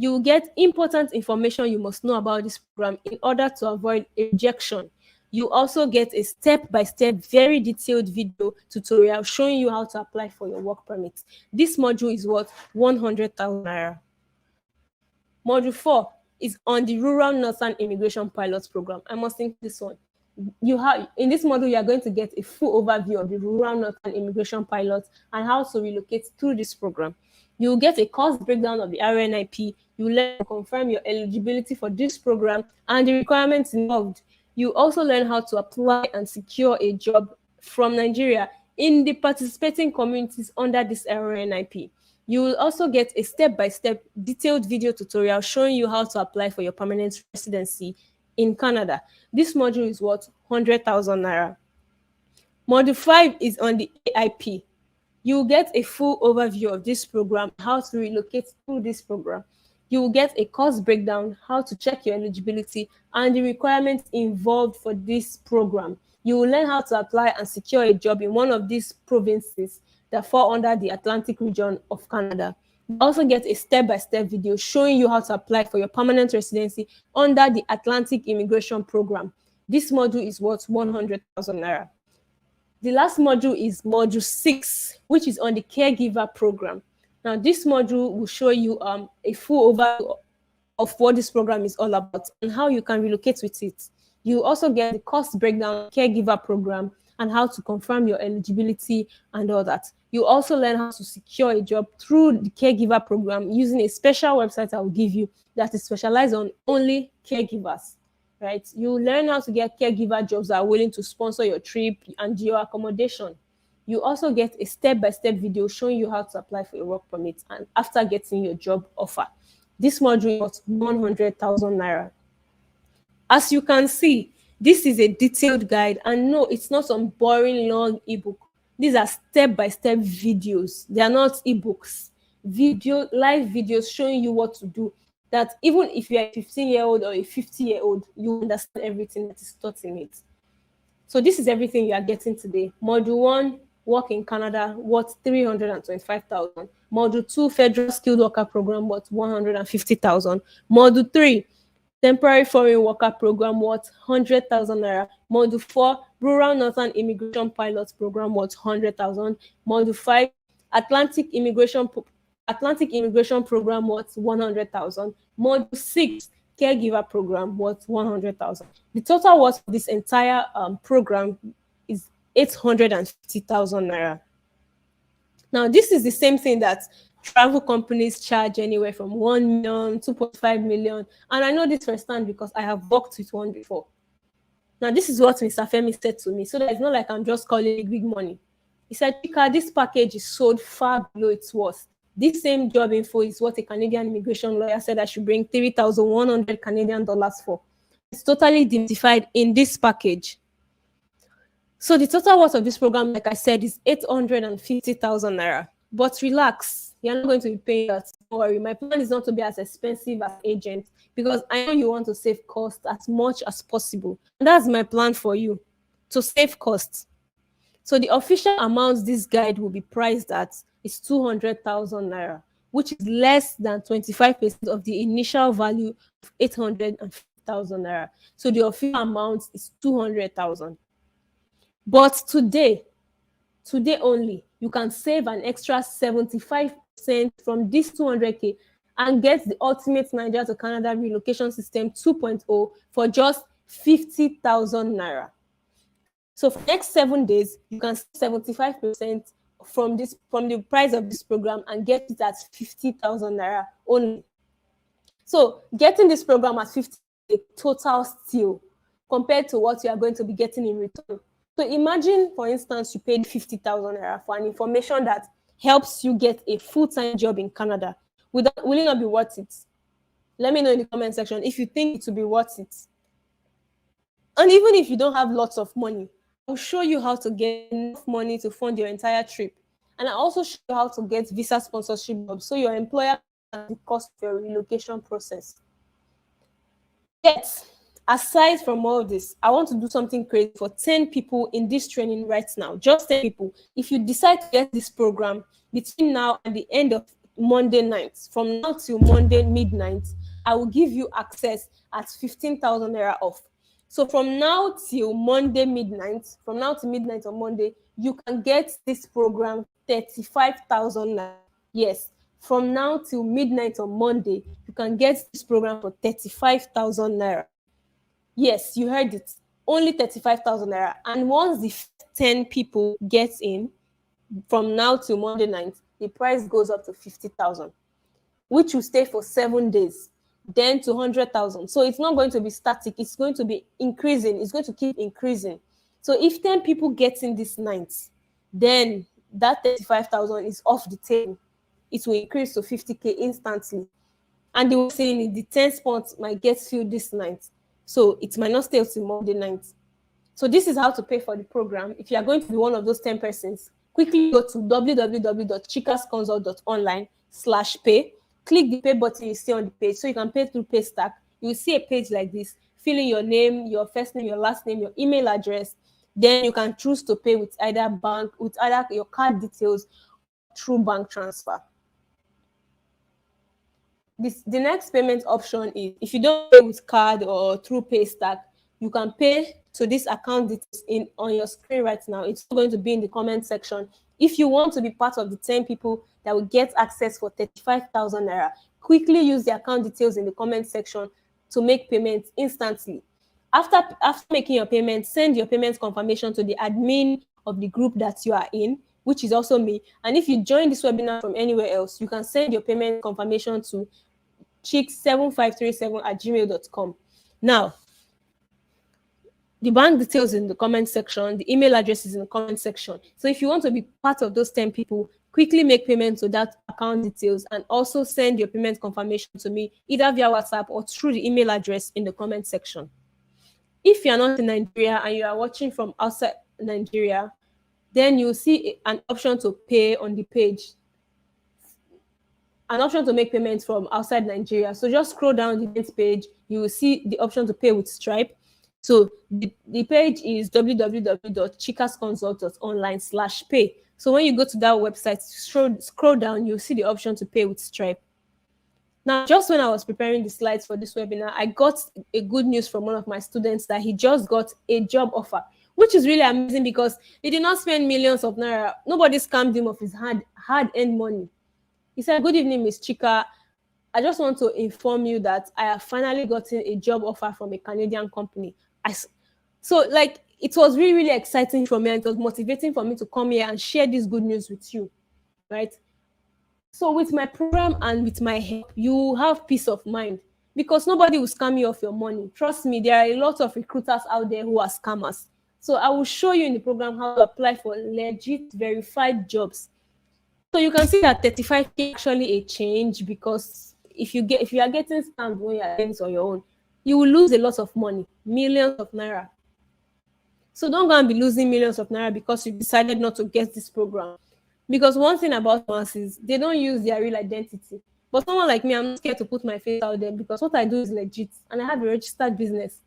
You will get important information you must know about this program in order to avoid a rejection. You also get a step-by-step, very detailed video tutorial showing you how to apply for your work permit. This module is worth 100,000 naira. Module 4 is on the Rural Northern Immigration Pilot Program. I must think this one. You have in this module, you are going to get a full overview of the Rural Northern Immigration Pilot and how to relocate through this program. You will get a cost breakdown of the RNIP. You will learn to confirm your eligibility for this program and the requirements involved. You also learn how to apply and secure a job from Nigeria in the participating communities under this RNIP. You will also get a step-by-step detailed video tutorial showing you how to apply for your permanent residency in Canada. This module is worth 100,000 naira. Module 5 is on the AIP. You will get a full overview of this program, how to relocate through this program. You will get a cost breakdown, how to check your eligibility, and the requirements involved for this program. You will learn how to apply and secure a job in one of these provinces that fall under the Atlantic region of Canada. You also get a step-by-step video showing you how to apply for your permanent residency under the Atlantic Immigration Program. This module is worth 100,000 naira. The last module is module 6, which is on the caregiver program. Now, this module will show you a full overview of what this program is all about and how you can relocate with it. You also get the cost breakdown caregiver program and how to confirm your eligibility and all that. You also learn how to secure a job through the caregiver program using a special website I will give you that is specialized on only caregivers, right? You learn how to get caregiver jobs that are willing to sponsor your trip and your accommodation. You also get a step-by-step video showing you how to apply for your work permit and after getting your job offer. This module was 100,000 naira. As you can see, this is a detailed guide, and no, it's not some boring long ebook. These are step-by-step videos. They are not ebooks. Live videos showing you what to do. That even if you're a 15-year-old or a 50-year-old, you understand everything that is taught in it. So this is everything you are getting today. Module 1, work in Canada, worth 325,000. Module 2, federal skilled worker program, worth 150,000. Module 3, temporary foreign worker program, worth 100,000 naira. Module 4, rural northern immigration pilot program, worth 100,000. Module 5, Atlantic immigration program, worth 100,000. Module 6, caregiver program, worth 100,000. The total worth of this entire program is 850,000 naira. Now, this is the same thing that travel companies charge anywhere from 1 million, 2.5 million. And I know this firsthand because I have worked with one before. Now, this is what Mr. Femi said to me. So that it's not like I'm just calling it big money. He said, Chika, this package is sold far below its worth. This same job info is what a Canadian immigration lawyer said I should bring 3,100 Canadian dollars for. It's totally demystified in this package. So the total worth of this program, like I said, is 850,000 naira. But relax, you're not going to be paying that. Don't worry, my plan is not to be as expensive as agent because I know you want to save costs as much as possible. And that's my plan for you, to save costs. So the official amount this guide will be priced at is 200,000 naira, which is less than 25% of the initial value of 850,000 naira. So the official amount is 200,000. But today only, you can save an extra 75% from this 200K and get the ultimate Nigeria to Canada relocation system 2.0 for just 50,000 naira. So for the next 7 days, you can save 75% from the price of this program and get it at 50,000 naira only. So getting this program at 50 is a total steal compared to what you are going to be getting in return. So imagine, for instance, you paid 50,000 naira for an information that helps you get a full-time job in Canada. Will it not be worth it? Let me know in the comment section if you think it will be worth it. And even if you don't have lots of money, I'll show you how to get enough money to fund your entire trip. And I also show you how to get visa sponsorship jobs so your employer can the cost of your relocation process. Yet, aside from all this, I want to do something crazy for 10 people in this training right now. Just 10 people. If you decide to get this program between now and the end of Monday night, from now till Monday midnight, I will give you access at 15,000 naira off. So from now till Monday midnight, from now to midnight on Monday, you can get this program 35,000 naira. Yes, from now till midnight on Monday, you can get this program for 35,000 naira. Yes, you heard it. Only 35,000 naira. And once the first 10 people get in, from now till Monday night, the price goes up to 50,000, which will stay for 7 days, then to 100,000. So it's not going to be static. It's going to be increasing. It's going to keep increasing. So if 10 people get in this night, then that 35,000 is off the table. It will increase to 50K instantly. And they were saying the 10 spots might get filled this night. So it might not stay till Monday night. So this is how to pay for the program. If you are going to be one of those 10 persons, quickly go to www.chicasconsult.online/pay. Click the pay button you see on the page so you can pay through Paystack. You will see a page like this. Fill in your name, your first name, your last name, your email address. Then you can choose to pay with either bank, with either your card details, through bank transfer. The next payment option is, if you don't pay with card or through Paystack, you can pay to this account details on your screen right now. It's going to be in the comment section. If you want to be part of the 10 people that will get access for 35,000 naira, quickly use the account details in the comment section to make payments instantly. After making your payment, send your payment confirmation to the admin of the group that you are in, which is also me. And if you join this webinar from anywhere else, you can send your payment confirmation to chick7537@gmail.com. Now, the bank details in the comment section, the email address is in the comment section. So if you want to be part of those 10 people, quickly make payment to that account details and also send your payment confirmation to me either via WhatsApp or through the email address in the comment section. If you are not in Nigeria and you are watching from outside Nigeria, then you'll see an option to pay on the page, an option to make payments from outside Nigeria. So just scroll down the next page, you will see the option to pay with Stripe. So the page is www.chicasconsult.online/pay. So when you go to that website, scroll down, you'll see the option to pay with Stripe. Now, just when I was preparing the slides for this webinar, I got a good news from one of my students that he just got a job offer, which is really amazing because he did not spend millions of naira. Nobody scammed him of his hard-earned money. He said, "Good evening, Miss Chika. I just want to inform you that I have finally gotten a job offer from a Canadian company." So it was really, really exciting for me, and it was motivating for me to come here and share this good news with you, right? So with my program and with my help, you have peace of mind because nobody will scam you of your money. Trust me, there are a lot of recruiters out there who are scammers. So I will show you in the program how to apply for legit, verified jobs. So you can see that 35K actually a change, because if you are getting scammed when you are doing this on your own, you will lose a lot of money, millions of naira. So don't go and be losing millions of naira because you decided not to get this program. Because one thing about us is they don't use their real identity. But someone like me, I'm not scared to put my face out there because what I do is legit and I have a registered business.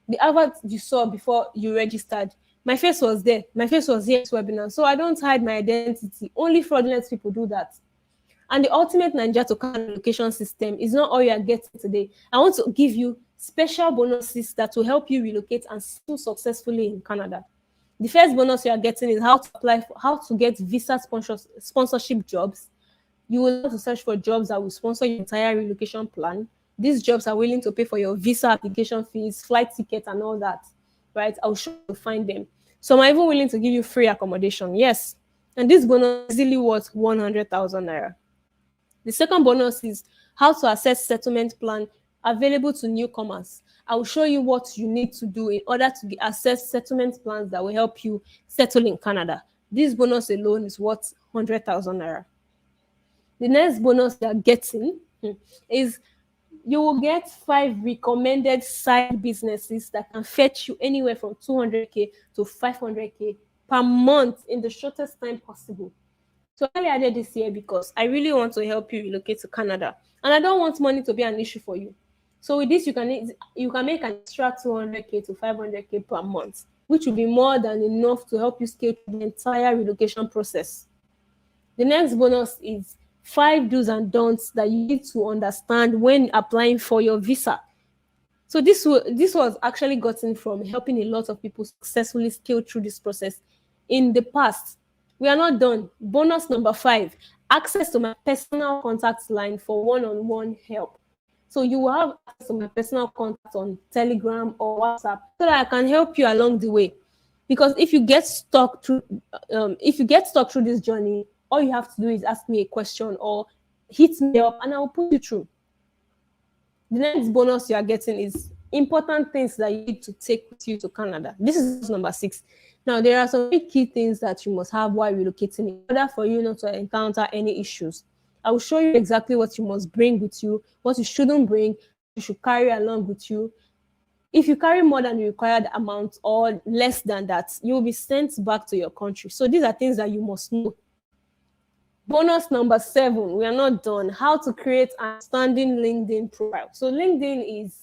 The advert you saw before you registered, my face was there. My face was here at this webinar. So I don't hide my identity. Only fraudulent people do that. And the ultimate Nigeria to Canada relocation system is not all you are getting today. I want to give you special bonuses that will help you relocate and settle successfully in Canada. The first bonus you are getting is how to get visa sponsorship jobs. You will have to search for jobs that will sponsor your entire relocation plan. These jobs are willing to pay for your visa application fees, flight tickets, and all that, right? I'll show you to find them. Some are even willing to give you free accommodation. Yes. And this bonus is easily worth 100,000 naira. The second bonus is how to access settlement plan available to newcomers. I will show you what you need to do in order to access settlement plans that will help you settle in Canada. This bonus alone is worth 100,000 naira. The next bonus you are getting is you will get 5 recommended side businesses that can fetch you anywhere from 200K to 500K per month in the shortest time possible. So I added this here because I really want to help you relocate to Canada, and I don't want money to be an issue for you. So with this, you can make an extra 200K to 500K per month, which will be more than enough to help you scale the entire relocation process. The next bonus is 5 do's and don'ts that you need to understand when applying for your visa. So this was actually gotten from helping a lot of people successfully scale through this process in the past. We are not done. Bonus number 5, access to my personal contact line for one-on-one help. So you will have access to my personal contact on Telegram or WhatsApp so that I can help you along the way. Because if you get stuck through this journey, all you have to do is ask me a question or hit me up and I will put you through. The next bonus you are getting is important things that you need to take with you to Canada. This is number 6. Now, there are some key things that you must have while relocating in order for you not to encounter any issues. I will show you exactly what you must bring with you, what you shouldn't bring, you should carry along with you. If you carry more than the required amount or less than that, you will be sent back to your country. So these are things that you must know. Bonus number 7, we are not done. How to create an outstanding LinkedIn profile. So LinkedIn is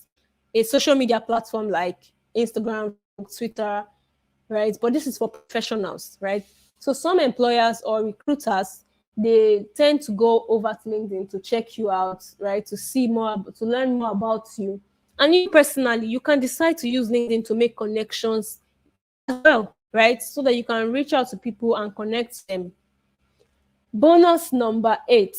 a social media platform like Instagram, Twitter, right? But this is for professionals, right? So some employers or recruiters, they tend to go over to LinkedIn to check you out, right? To see more, to learn more about you. And you personally, you can decide to use LinkedIn to make connections as well, right? So that you can reach out to people and connect them. Bonus number 8.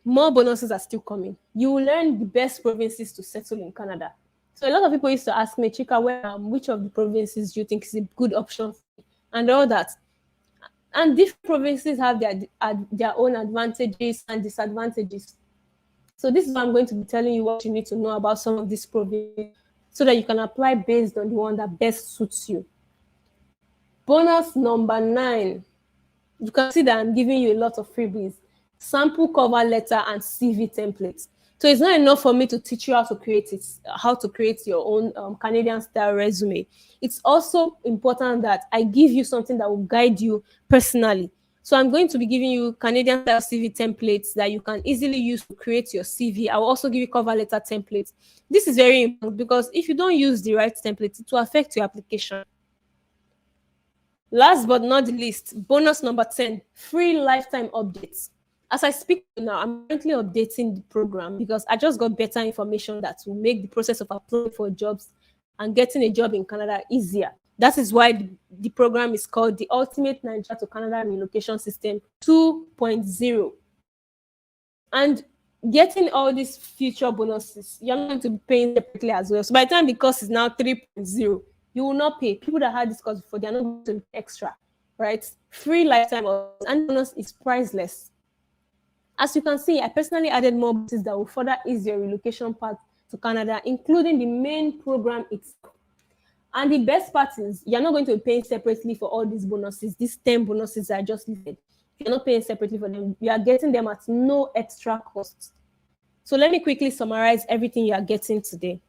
More bonuses are still coming. You will learn the best provinces to settle in Canada. So a lot of people used to ask me, Chika, which of the provinces do you think is a good option for me? And all that. And different provinces have their own advantages and disadvantages. So this is why I'm going to be telling you what you need to know about some of these provinces so that you can apply based on the one that best suits you. Bonus number 9. You can see that I'm giving you a lot of freebies. Sample cover letter and CV templates. So it's not enough for me to teach you how to create your own Canadian style resume. It's also important that I give you something that will guide you personally. So I'm going to be giving you Canadian style CV templates that you can easily use to create your CV. I will also give you cover letter templates. This is very important because if you don't use the right template, it will affect your application. Last but not the least, bonus number 10, free lifetime updates. As I speak now, I'm currently updating the program because I just got better information that will make the process of applying for jobs and getting a job in Canada easier. That is why the program is called the Ultimate Nigeria to Canada Relocation System 2.0. And getting all these future bonuses, you're not going to be paying separately as well. So by the time the course is now 3.0, you will not pay. People that had this course before, they're not going to pay extra, right? Free lifetime and bonus is priceless. As you can see, I personally added more bonuses that will further ease your relocation path to Canada, including the main program itself. And the best part is you're not going to be paying separately for all these bonuses, these 10 bonuses I just listed. You're not paying separately for them. You are getting them at no extra cost. So let me quickly summarize everything you are getting today.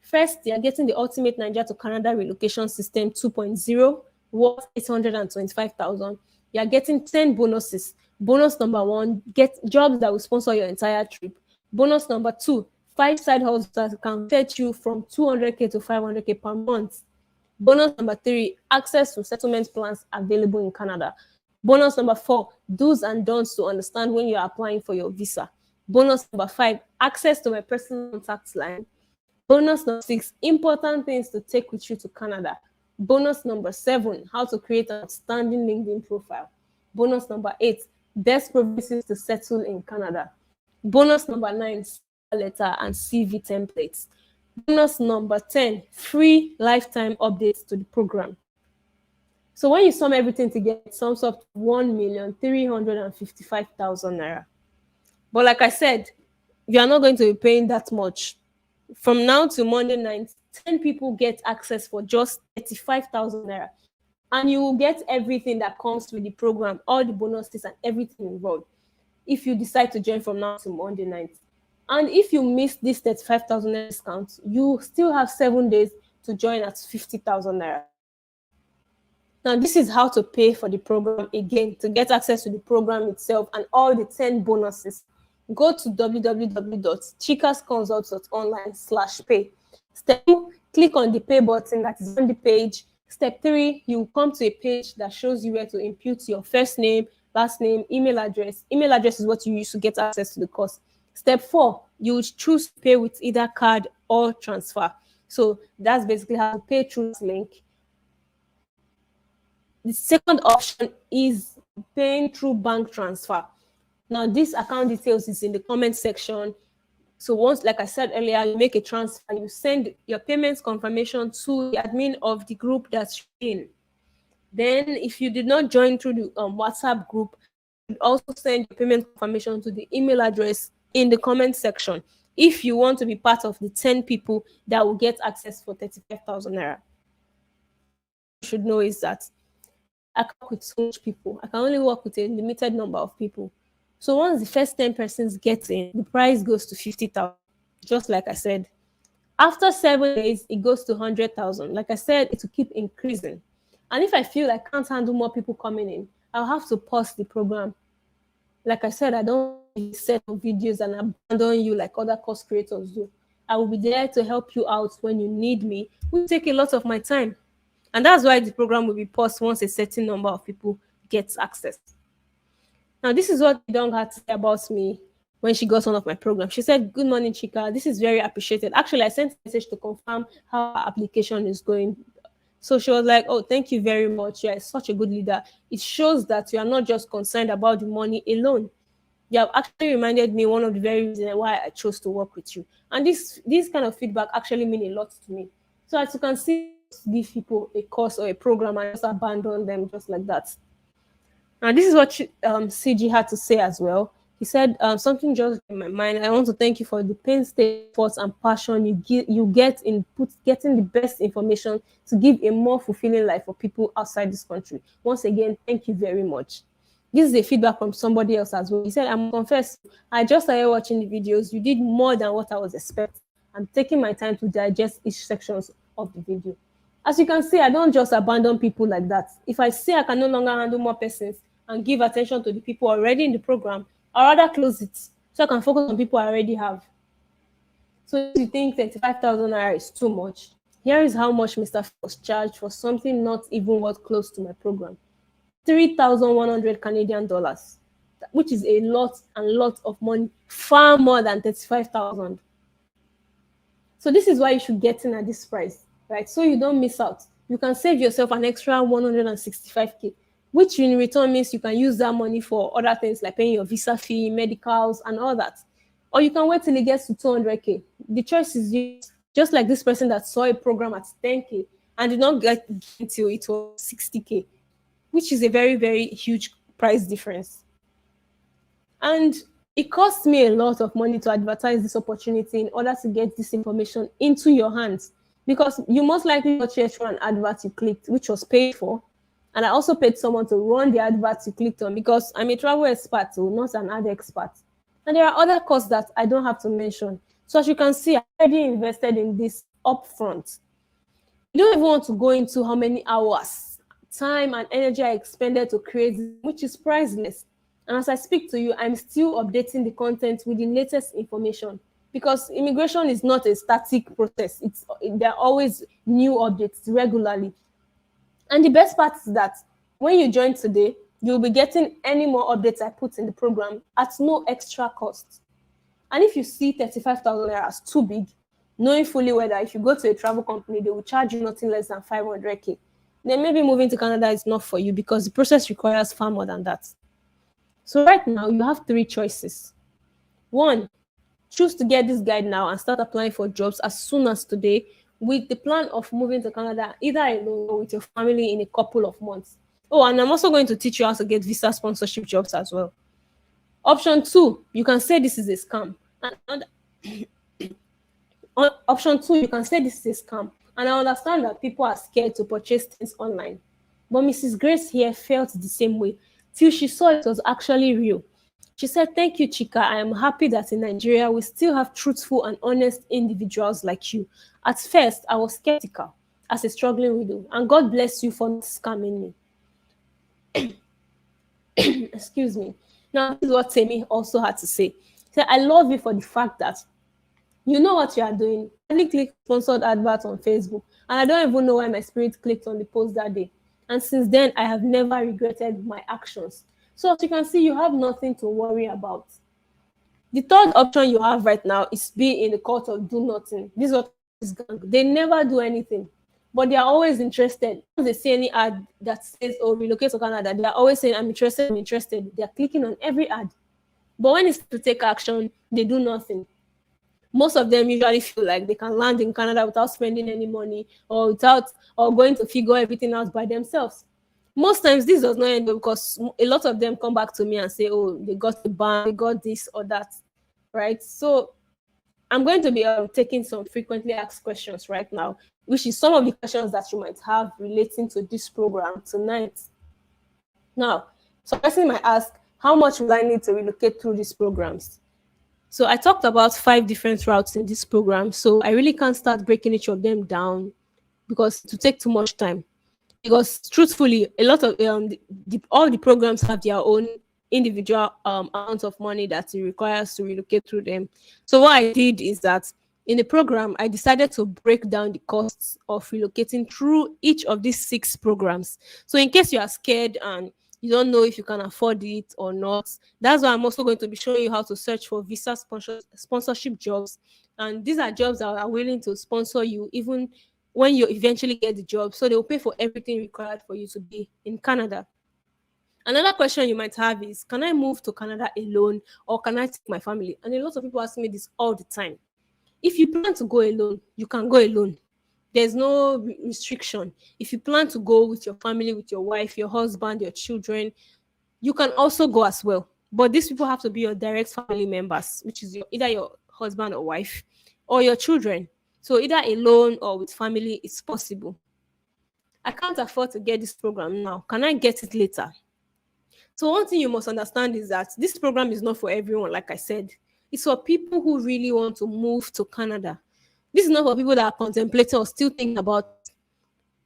First, you are getting the Ultimate Nigeria to Canada Relocation System 2.0, worth $825,000. You are getting 10 bonuses. Bonus number 1, get jobs that will sponsor your entire trip. Bonus number 2, 5 side hustles that can fetch you from $200K to $500K per month. Bonus number 3, access to settlement plans available in Canada. Bonus number 4, do's and don'ts to understand when you're applying for your visa. Bonus number 5, access to my personal contact line. Bonus number 6, important things to take with you to Canada. Bonus number 7, how to create an outstanding LinkedIn profile. Bonus number 8, best provinces to settle in Canada. Bonus number 9, letter and CV templates. Bonus number 10, free lifetime updates to the program. So when you sum everything together, it sums up to 1,355,000 naira. But like I said, you are not going to be paying that much. From now to Monday night, 10 people get access for just 35,000 naira. And you will get everything that comes with the program, all the bonuses and everything involved, if you decide to join from now to Monday night. And if you miss this 35,000 naira discount, you still have 7 days to join at 50,000 naira. Now, this is how to pay for the program again to get access to the program itself and all the 10 bonuses. Go to www.chikasconsult.online/pay. Step 2, click on the pay button that is on the page. Step 3, you come to a page that shows you where to input your first name, last name, email address. Email address is what you use to get access to the course. Step 4, you would choose to pay with either card or transfer. So that's basically how to pay through this link. The second option is paying through bank transfer. Now, this account details is in the comment section. So once, like I said earlier, you make a transfer, you send your payments confirmation to the admin of the group that's in. Then, if you did not join through the WhatsApp group, you also send your payment confirmation to the email address in the comment section. If you want to be part of the 10 people that will get access for 35,000 naira, you should know is that I can't work with so much people. I can only work with a limited number of people. So once the first 10 persons get in, the price goes to 50,000. Just like I said. After 7 days, it goes to 100,000. Like I said, it will keep increasing. And if I feel I can't handle more people coming in, I'll have to pause the program. Like I said, I don't set up videos and abandon you like other course creators do. I will be there to help you out when you need me. It will take a lot of my time. And that's why the program will be paused once a certain number of people gets access. Now, this is what Dong had to say about me when she got one of my programs. She said, "Good morning, Chika. This is very appreciated." Actually, I sent a message to confirm how our application is going. So she was like, "Oh, thank you very much. You are such a good leader. It shows that you are not just concerned about the money alone. You have actually reminded me one of the very reasons why I chose to work with you." And this kind of feedback actually mean a lot to me. So as you can see, give people a course or a program and just abandon them just like that. Now, this is what CG had to say as well. He said, something just in my mind. "I want to thank you for the painstaking efforts and passion you get in getting the best information to give a more fulfilling life for people outside this country. Once again, thank you very much." This is a feedback from somebody else as well. He said, "I'm confess, I just started watching the videos. You did more than what I was expecting. I'm taking my time to digest each sections of the video." As you can see, I don't just abandon people like that. If I say I can no longer handle more persons and give attention to the people already in the program, I'd rather close it so I can focus on people I already have. So if you think 35,000 naira is too much, here is how much Mr. was charged for something not even worth close to my program. 3,100 Canadian dollars, which is a lot of money, far more than 35,000. So this is why you should get in at this price, right? So you don't miss out. You can save yourself an extra 165K, which in return means you can use that money for other things like paying your visa fee, medicals, and all that. Or you can wait till it gets to 200K. The choice is yours. Just like this person that saw a program at 10K and did not get until it was 60K, which is a very, very huge price difference. And it costs me a lot of money to advertise this opportunity in order to get this information into your hands, because you most likely got through an advert you clicked, which was paid for. And I also paid someone to run the adverts you clicked on, because I'm a travel expert, so not an ad expert. And there are other costs that I don't have to mention. So as you can see, I already invested in this upfront. You don't even want to go into how many hours, time, and energy I expended to create, which is priceless. And as I speak to you, I'm still updating the content with the latest information, because immigration is not a static process. There are always new updates regularly. And the best part is that when you join today, you'll be getting any more updates I put in the program at no extra cost. And if you see 35,000 naira as too big, knowing fully well that if you go to a travel company, they will charge you nothing less than 500K, then maybe moving to Canada is not for you, because the process requires far more than that. So right now, you have 3 choices. 1, choose to get this guide now and start applying for jobs as soon as today, with the plan of moving to Canada either alone or with your family in a couple of months. Oh, and I'm also going to teach you how to get visa sponsorship jobs as well. Option 2, you can say this is a scam. And option 2, you can say this is a scam. And I understand that people are scared to purchase things online. But Mrs. Grace here felt the same way till she saw it was actually real. She said, "Thank you, Chika. I am happy that in Nigeria, we still have truthful and honest individuals like you. At first, I was skeptical as a struggling widow, and God bless you for not scamming me." Excuse me. Now, this is what Temi also had to say. She said, "I love you for the fact that you know what you are doing." I only clicked sponsored adverts on Facebook, and I don't even know why my spirit clicked on the post that day. And since then, I have never regretted my actions. So as you can see, you have nothing to worry about. The third option you have right now is be in the court of do nothing. This is what this gang. They never do anything, but they are always interested. Once they see any ad that says, "Oh, relocate to Canada," they are always saying, "I'm interested. I'm interested." They are clicking on every ad, but when it's to take action, they do nothing. Most of them usually feel like they can land in Canada without spending any money or without or going to figure everything out by themselves. Most times this does not end well because a lot of them come back to me and say, "Oh, they got the ban, they got this or that," right? So I'm going to be taking some frequently asked questions right now, which is some of the questions that you might have relating to this program tonight. Now, so person might ask, how much will I need to relocate through these programs? So I talked about 5 different routes in this program. So I really can't start breaking each of them down because to take too much time. Because truthfully, a lot of all the programs have their own individual amount of money that it requires to relocate through them. So what I did is that in the program, I decided to break down the costs of relocating through each of these 6 programs. So in case you are scared and you don't know if you can afford it or not, that's why I'm also going to be showing you how to search for visa sponsorship jobs. And these are jobs that are willing to sponsor you even when you eventually get the job. So they'll pay for everything required for you to be in Canada. Another question you might have is, can I move to Canada alone or can I take my family? And a lot of people ask me this all the time. If you plan to go alone, you can go alone. There's no restriction. If you plan to go with your family, with your wife, your husband, your children, you can also go as well. But these people have to be your direct family members, which is either your husband or wife or your children. So either alone or with family, it's possible. I can't afford to get this program now. Can I get it later? So one thing you must understand is that this program is not for everyone, like I said. It's for people who really want to move to Canada. This is not for people that are contemplating or still thinking about it.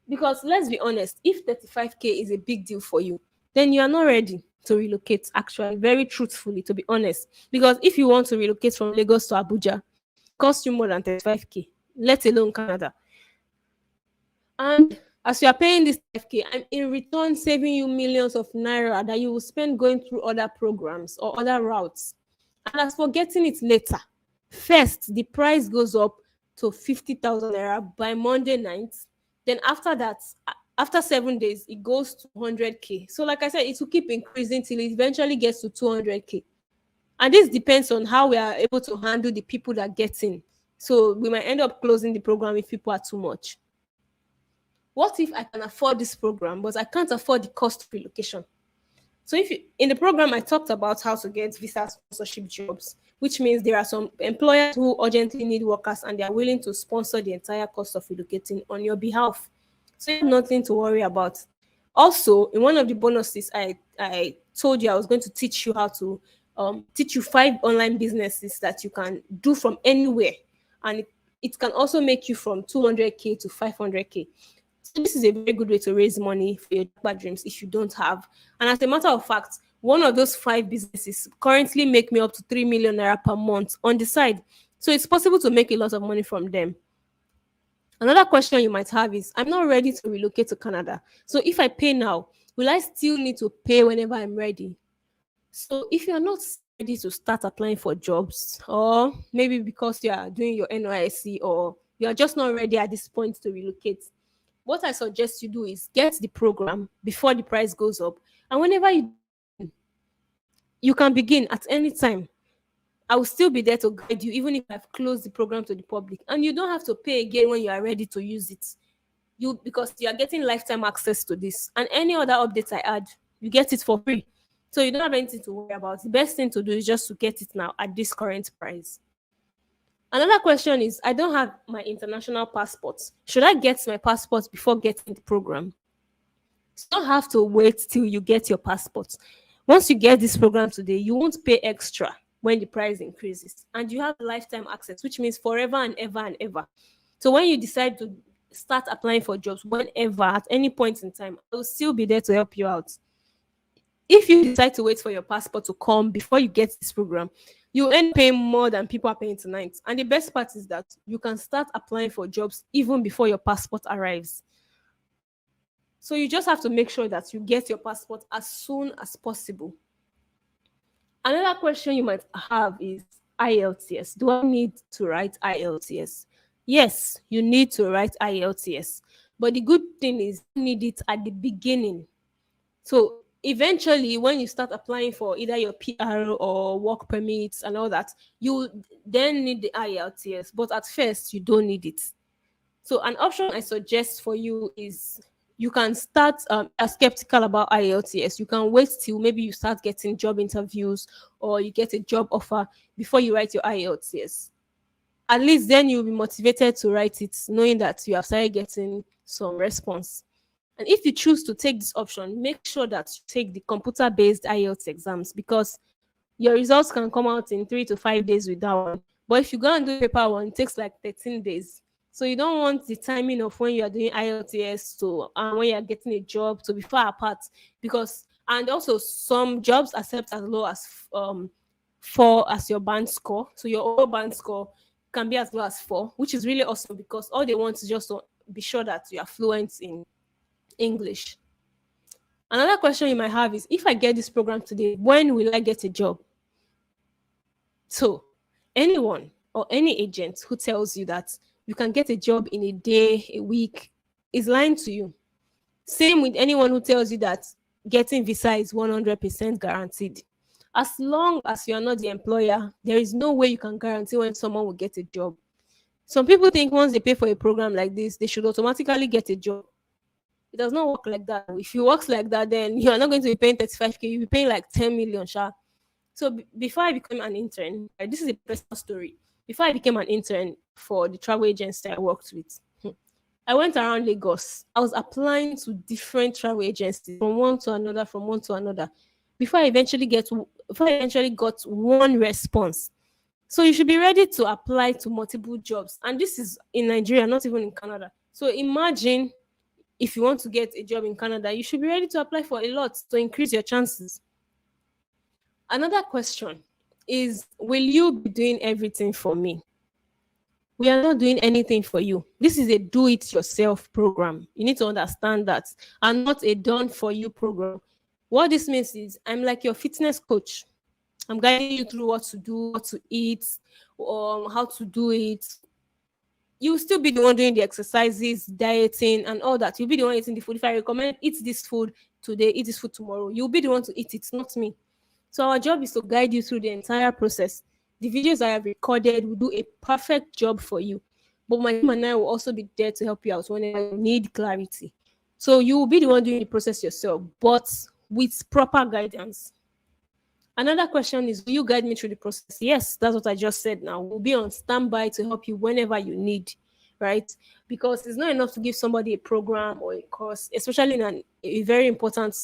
Because let's be honest, if 35K is a big deal for you, then you are not ready to relocate, actually, very truthfully, to be honest. Because if you want to relocate from Lagos to Abuja, it costs you more than 35K, let alone Canada. And as you are paying this 5K, I'm in return saving you millions of naira that you will spend going through other programs or other routes. And as for getting it later, first, the price goes up to 50,000 naira by Monday night. Then after that, after 7 days, it goes to 100K. So like I said, it will keep increasing till it eventually gets to 200K. And this depends on how we are able to handle the people that get in. So we might end up closing the program if people are too much. What if I can afford this program, but I can't afford the cost of relocation? So if you, in the program, I talked about how to get visa sponsorship jobs, which means there are some employers who urgently need workers and they are willing to sponsor the entire cost of relocating on your behalf. So you have nothing to worry about. Also, in one of the bonuses, I told you I was going to teach you how to teach you 5 online businesses that you can do from anywhere, and it can also make you from 200K to 500K. So this is a very good way to raise money for your bad dreams if you don't have. And as a matter of fact, one of those 5 businesses currently make me up to 3 million naira per month on the side. So it's possible to make a lot of money from them. Another question you might have is, I'm not ready to relocate to Canada. So if I pay now, will I still need to pay whenever I'm ready? So if you're not ready to start applying for jobs, or maybe because you are doing your NYSC, or you're just not ready at this point to relocate, what I suggest you do is get the program before the price goes up. And whenever you can begin at any time. I will still be there to guide you, even if I've closed the program to the public. And you don't have to pay again when you are ready to use it. Because you are getting lifetime access to this. And any other updates I add, you get it for free. So you don't have anything to worry about. The best thing to do is just to get it now at this current price. Another question is, I don't have my international passport. Should I get my passport before getting the program? You don't have to wait till you get your passport. Once you get this program today, you won't pay extra when the price increases. And you have lifetime access, which means forever and ever and ever. So when you decide to start applying for jobs, whenever, at any point in time, I will still be there to help you out. If you decide to wait for your passport to come before you get this program, you end up paying more than people are paying tonight. And the best part is that you can start applying for jobs even before your passport arrives. So you just have to make sure that you get your passport as soon as possible. Another question you might have is IELTS. Do I need to write IELTS? Yes, you need to write IELTS. But the good thing is you need it at the beginning. So eventually, when you start applying for either your PR or work permits and all that, you then need the IELTS. But at first, you don't need it. So an option I suggest for you is you can start are skeptical about IELTS. You can wait till maybe you start getting job interviews or you get a job offer before you write your IELTS. At least then you'll be motivated to write it, knowing that you have started getting some response. And if you choose to take this option, make sure that you take the computer-based IELTS exams because your results can come out in 3 to 5 days with that one. But if you go and do paper one, it takes like 13 days. So you don't want the timing of when you are doing IELTS to when you are getting a job to be far apart because and also some jobs accept as low as 4 as your band score. So your overall band score can be as low as 4, which is really awesome because all they want is just to be sure that you are fluent in English. Another question you might have is if I get this program today, when will I get a job? So, anyone or any agent who tells you that you can get a job in a day, a week, is lying to you. Same with anyone who tells you that getting visa is 100% guaranteed. As long as you are not the employer, there is no way you can guarantee when someone will get a job. Some people think once they pay for a program like this, they should automatically get a job. It does not work like that. If it works like that, then you are not going to be paying 35K, you'll be paying like 10 million. Sha. So before I became an intern, right, this is a personal story. Before I became an intern for the travel agency I worked with, I went around Lagos. I was applying to different travel agencies from one to another, from one to another. Before I eventually got one response. So you should be ready to apply to multiple jobs. And this is in Nigeria, not even in Canada. So imagine if you want to get a job in Canada, you should be ready to apply for a lot to increase your chances. Another question is will you be doing everything for me? We are not doing anything for you. This is a do it yourself program. You need to understand that, and not a done for you program. What this means is I'm like your fitness coach. I'm guiding you through what to do, what to eat, how to do it. You'll still be the one doing the exercises, dieting, and all that. You'll be the one eating the food. If I recommend eat this food today, eat this food tomorrow, you'll be the one to eat it, not me. So our job is to guide you through the entire process. The videos I have recorded will do a perfect job for you. But my team and I will also be there to help you out whenever you need clarity. So you will be the one doing the process yourself, but with proper guidance. Another question is, will you guide me through the process? Yes, that's what I just said now. We'll be on standby to help you whenever you need, right? Because it's not enough to give somebody a program or a course, especially in a very important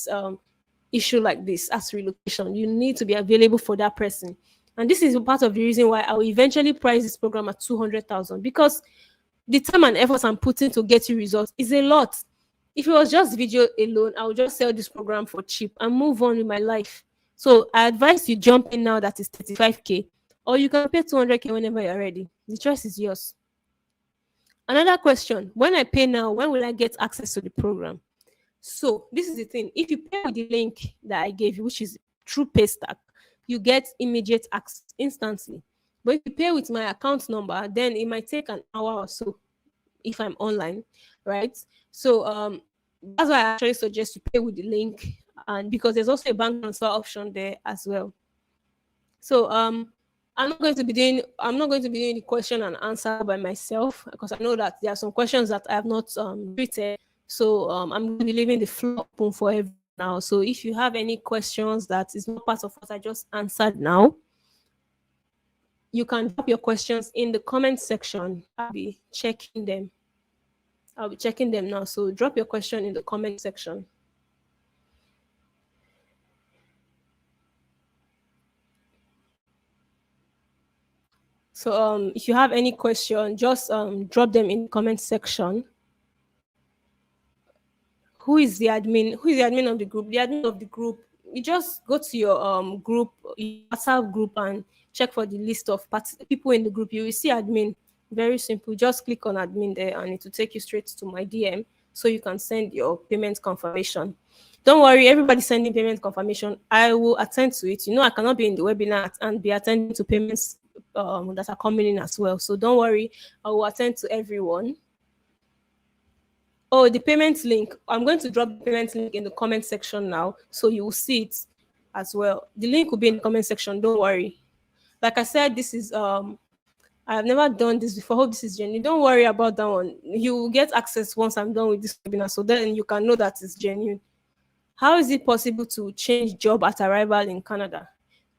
issue like this as relocation. You need to be available for that person. And this is part of the reason why I will eventually price this program at 200,000 because the time and effort I'm putting to get you results is a lot. If it was just video alone, I would just sell this program for cheap and move on with my life. So I advise you jump in now that is 35K, or you can pay 200K whenever you're ready. The choice is yours. Another question, when I pay now, when will I get access to the program? So this is the thing. If you pay with the link that I gave you, which is through Paystack, you get immediate access instantly. But if you pay with my account number, then it might take an hour or so if I'm online, right? So that's why I actually suggest you pay with the link, and because there's also a bank transfer option there as well. So I'm not going to be doing the question and answer by myself because I know that there are some questions that I have not written. So I'm going to be leaving the floor open for everyone now. So if you have any questions that is not part of what I just answered now, you can drop your questions in the comment section. I'll be checking them. I'll be checking them now. So drop your question in the comment section. So if you have any question, just drop them in the comment section. Who is the admin? Who is the admin of the group? The admin of the group, you just go to your group, your WhatsApp group, and check for the list of people in the group. You will see admin. Very simple. Just click on admin there, and it will take you straight to my DM, so you can send your payment confirmation. Don't worry, everybody sending payment confirmation. I will attend to it. I cannot be in the webinar and be attending to payments that are coming in as well. So don't worry, I will attend to everyone. Oh, the payment link. I'm going to drop the payment link in the comment section now, so you will see it as well. The link will be in the comment section. Don't worry. Like I said, this is I've never done this before. Hope this is genuine. Don't worry about that one. You will get access once I'm done with this webinar, so then you can know that it's genuine. How is it possible to change job at arrival in Canada?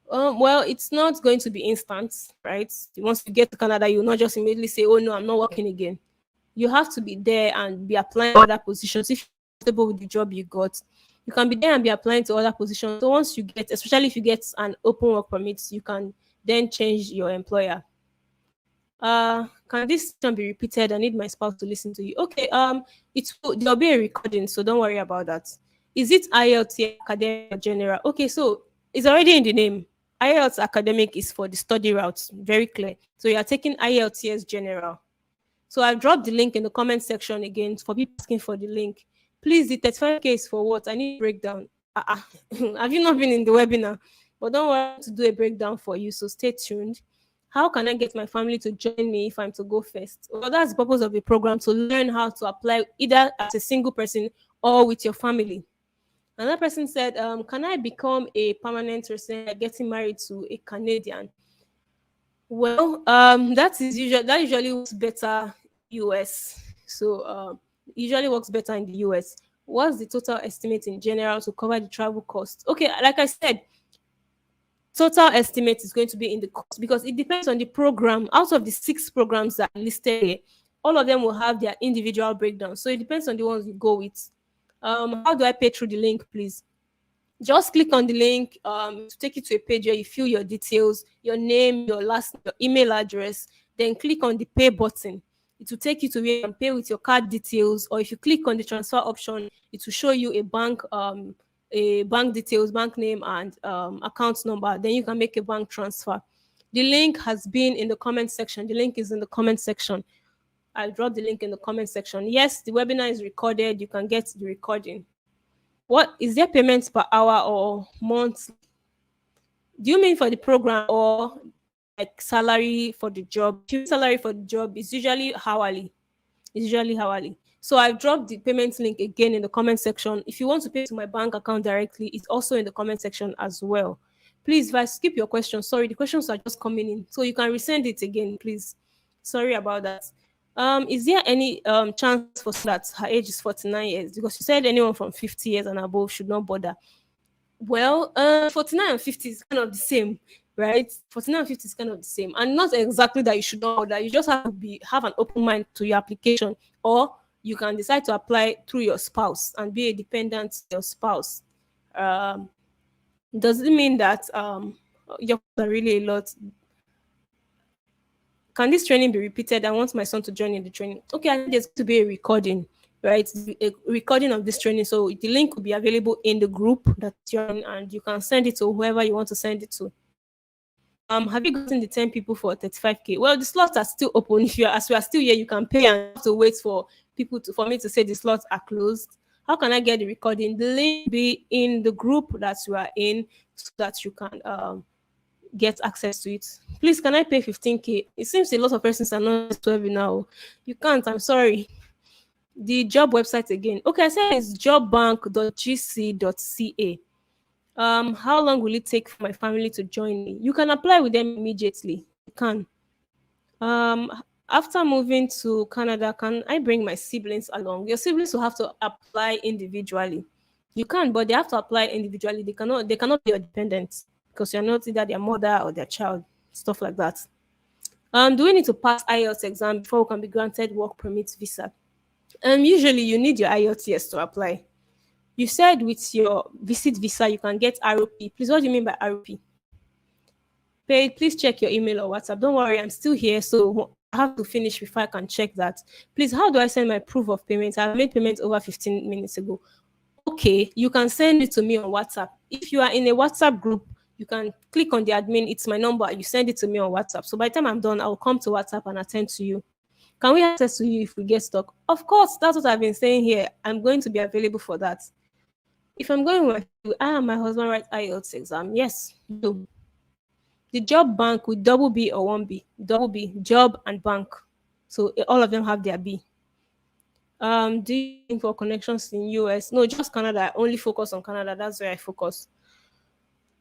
Well, it's not going to be instant, right? Once you get to Canada, you'll not just immediately say, "Oh no, I'm not working again." You have to be there and be applying to other positions. If you're comfortable with the job you got, you can be there and be applying to other positions. So once you get, especially if you get an open work permit, you can then change your employer. Can this session be repeated? I need my spouse to listen to you. Okay, there'll be a recording, so don't worry about that. Is it IELTS academic or general? Okay, so it's already in the name. IELTS academic is for the study routes, very clear. So you are taking IELTS general. So I've dropped the link in the comment section again for people asking for the link. Please, the 35K is for what? I need a breakdown. Have you not been in the webinar? But don't worry to do a breakdown for you, so stay tuned. How can I get my family to join me if I'm to go first? Well, that's the purpose of the program, to learn how to apply either as a single person or with your family. Another person said, can I become a permanent resident getting married to a Canadian? Well, that usually works better US. So usually works better in the US. What's the total estimate in general to cover the travel cost? Okay, like I said, total estimate is going to be in the cost because it depends on the program. Out of the 6 programs that are listed here, all of them will have their individual breakdown. So it depends on the ones you go with. How do I pay through the link, please? Just click on the link to take you to a page where you fill your details, your name, your email address, then click on the pay button. It will take you to where you can pay with your card details, or if you click on the transfer option, it will show you a bank details, bank name, and account number. Then you can make a bank transfer. The link has been in the comment section. The link is in the comment section. I'll drop the link in the comment section. Yes, the webinar is recorded. You can get the recording. What is there payments per hour or month? Do you mean for the program or like salary for the job? Salary for the job is usually hourly. It's usually hourly. So I've dropped the payment link again in the comment section. If you want to pay to my bank account directly, it's also in the comment section as well. Please, if I skip your question, sorry, the questions are just coming in. So you can resend it again, please. Sorry about that. Is there any chance for that her age is 49 years? Because you said anyone from 50 years and above should not bother. Well, 49 and 50 is kind of the same, right? 49 and 50 is kind of the same. And not exactly that you should not bother. You just have to have an open mind to your application, or you can decide to apply through your spouse and be a dependent to your spouse. Does it mean that you're really a lot? Can this training be repeated? I want my son to join in the training. Okay, I think there's to be a recording, right? A recording of this training. So the link will be available in the group that you're in, and you can send it to whoever you want to send it to. Have you gotten the 10 people for 35K? Well, the slots are still open. As we are still here, you can pay and have to wait for for me to say the slots are closed. How can I get the recording? The link will be in the group that you are in, so that you can get access to it. Please, can I pay 15K? It seems a lot of persons are not 12 now. You can't. I'm sorry. The job website again. Okay, I said it's jobbank.gc.ca. How long will it take for my family to join me? You can apply with them immediately. You can. After moving to Canada, can I bring my siblings along? Your siblings will have to apply individually. You can, but they have to apply individually. They cannot be your dependents because you're not either their mother or their child, stuff like that. Do we need to pass IELTS exam before we can be granted work permit visa? Usually you need your IELTS to apply. You said with your visit visa you can get ROP. Please, what do you mean by ROP? Please check your email or WhatsApp. Don't worry, I'm still here, so I have to finish before I can check that. Please, how do I send my proof of payment? I made payment over 15 minutes ago. Okay, you can send it to me on WhatsApp. If you are in a WhatsApp group, you can click on the admin. It's my number. You send it to me on WhatsApp. So by the time I'm done, I'll come to WhatsApp and attend to you. Can we access to you if we get stuck? Of course, that's what I've been saying here. I'm going to be available for that. If I'm going with I and my husband write IELTS exam, yes, do. The job bank with double B or one B, double B, job and bank. So all of them have their B. Do you think for connections in US? No, just Canada. I only focus on Canada. That's where I focus.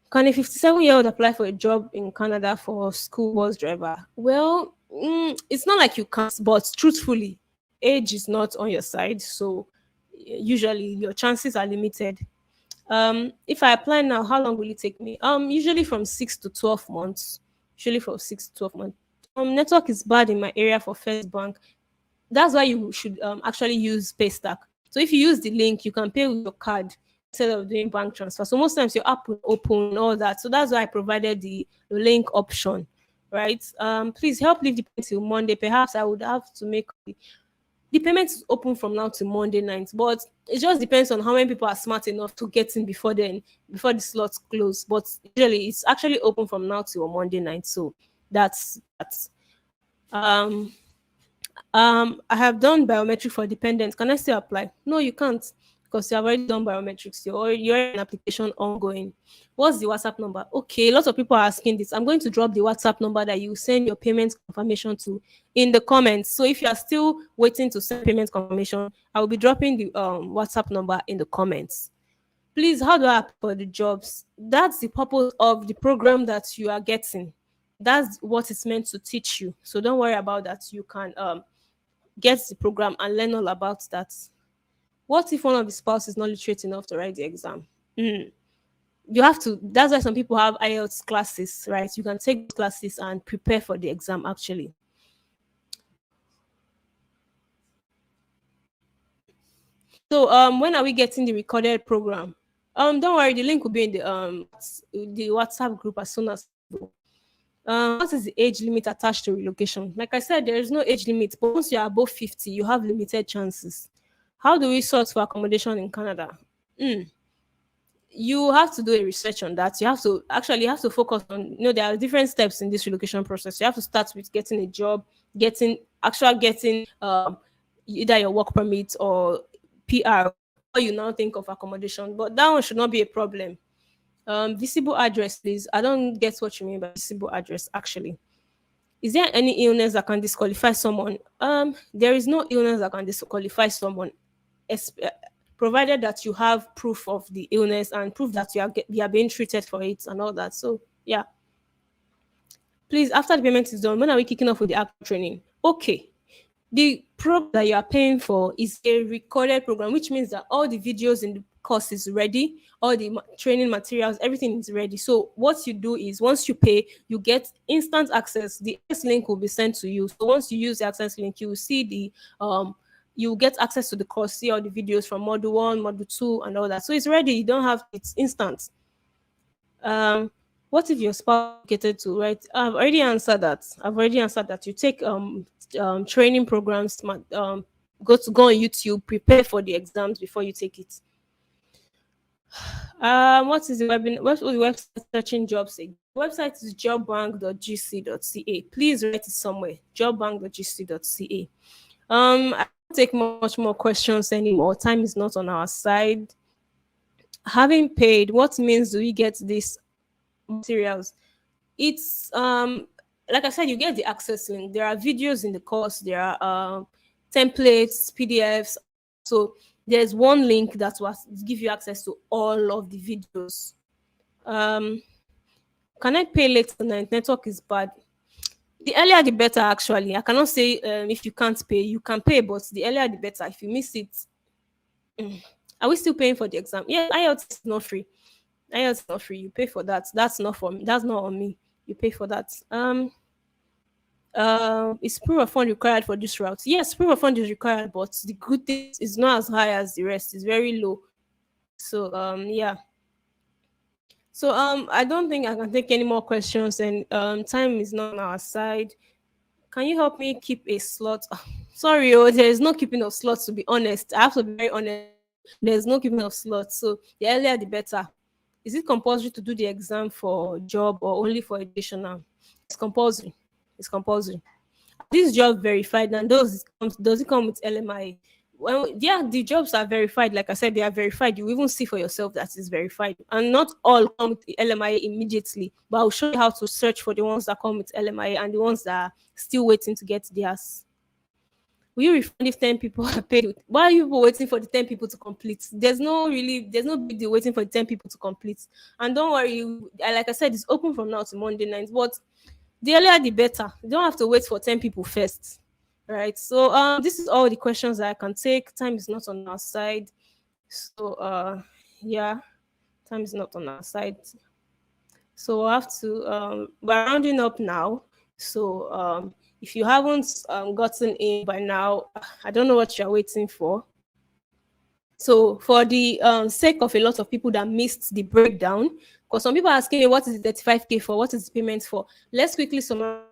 Can a 57-year-old apply for a job in Canada for school bus driver? Well, it's not like you can't, but truthfully, age is not on your side. So usually your chances are limited. If I apply now, how long will it take me? Usually from 6 to 12 months. Usually from 6 to 12 months. Network is bad in my area for First Bank. That's why you should actually use Paystack. So if you use the link, you can pay with your card instead of doing bank transfer. So most times your app will open all that. So that's why I provided the link option, right? Please help leave the payment till Monday. Perhaps I would have to make the payment is open from now to Monday night, but it just depends on how many people are smart enough to get in before then, before the slots close. But usually it's actually open from now till Monday night. So that's um I have done biometric for dependents. Can I still apply? No, you can't because you have already done biometrics. You're an application ongoing. What's the WhatsApp number? Okay, a lot of people are asking this. I'm going to drop the WhatsApp number that you send your payment confirmation to in the comments. So if you are still waiting to send payment confirmation, I will be dropping the WhatsApp number in the comments. Please, how do I apply for the jobs? That's the purpose of the program that you are getting. That's what it's meant to teach you. So don't worry about that. You can get the program and learn all about that. What if one of the spouse is not literate enough to write the exam? Mm. You have to. That's why some people have IELTS classes, right? You can take classes and prepare for the exam. Actually, so when are we getting the recorded program? Don't worry, the link will be in the WhatsApp group as soon as possible. What is the age limit attached to relocation? Like I said, there is no age limit, but once you are above 50, you have limited chances. How do we sort for accommodation in Canada? Mm, you have to do a research on that. You have to focus on, there are different steps in this relocation process. You have to start with getting a job, getting either your work permit or PR, or you now think of accommodation. But that one should not be a problem. Visible address, please. I don't get what you mean by visible address actually. Is there any illness that can disqualify someone? There is no illness that can disqualify someone, esp- uh, provided that you have proof of the illness and proof that you are being treated for it and all that. So yeah, please, after the payment is done, when are we kicking off with the actual training? Okay, the program that you are paying for is a recorded program, which means that all the videos in the course is ready, all the training materials, everything is ready. So what you do is once you pay, you get instant access. The access link will be sent to you. So once you use the access link, you will see you get access to the course, see all the videos from module 1, module 2, and all that. So it's ready. You don't have it's instant. Um, what if your spouse getted to right? I've already answered that. You take training programs, go on YouTube, prepare for the exams before you take it. What is the what's the website searching jobs again? The website is jobbank.gc.ca. Please write it somewhere. Jobbank.gc.ca. I don't take much more questions anymore. Time is not on our side. Having paid, what means do we get these materials? It's like I said, you get the access link. There are videos in the course, there are templates, PDFs. So there's one link that was give you access to all of the videos. um can I pay late tonight? Network is bad. The earlier the better. Actually, I cannot say if you can't pay, you can pay, but the earlier the better. If you miss it, are we still paying for the exam? Yeah, IELTS is not free. IELTS is not free. You pay for that. That's not for me. That's not on me. You pay for that. Is proof of fund required for this route? Yes, proof of fund is required, but the good thing is not as high as the rest. It's very low. So yeah. So I don't think I can take any more questions, and time is not on our side. Can you help me keep a slot? Sorry, there is no keeping of slots. To be honest, I have to be very honest. There's no keeping of slots. So the earlier the better. Is it compulsory to do the exam for job or only for additional? It's compulsory. It's compulsory. This job verified, and does it come with LMI? well, yeah, the jobs are verified. Like I said, they are verified. You even see for yourself that it's verified. And not all come with LMIA immediately, but I'll show you how to search for the ones that come with LMIA and the ones that are still waiting to get theirs. Will you refund if 10 people are paid? Why are you people waiting for the 10 people to complete? There's no big deal waiting for the 10 people to complete. And don't worry, like I said, it's open from now to Monday night. But the earlier the better. You don't have to wait for 10 people first. Right. So this is all the questions that I can take. Time is not on our side. So yeah, time is not on our side. So we'll have to we're rounding up now. So if you haven't gotten in by now, I don't know what you're waiting for. So for the sake of a lot of people that missed the breakdown, because some people are asking me what is the 35K for, what is the payment for? Let's quickly summarize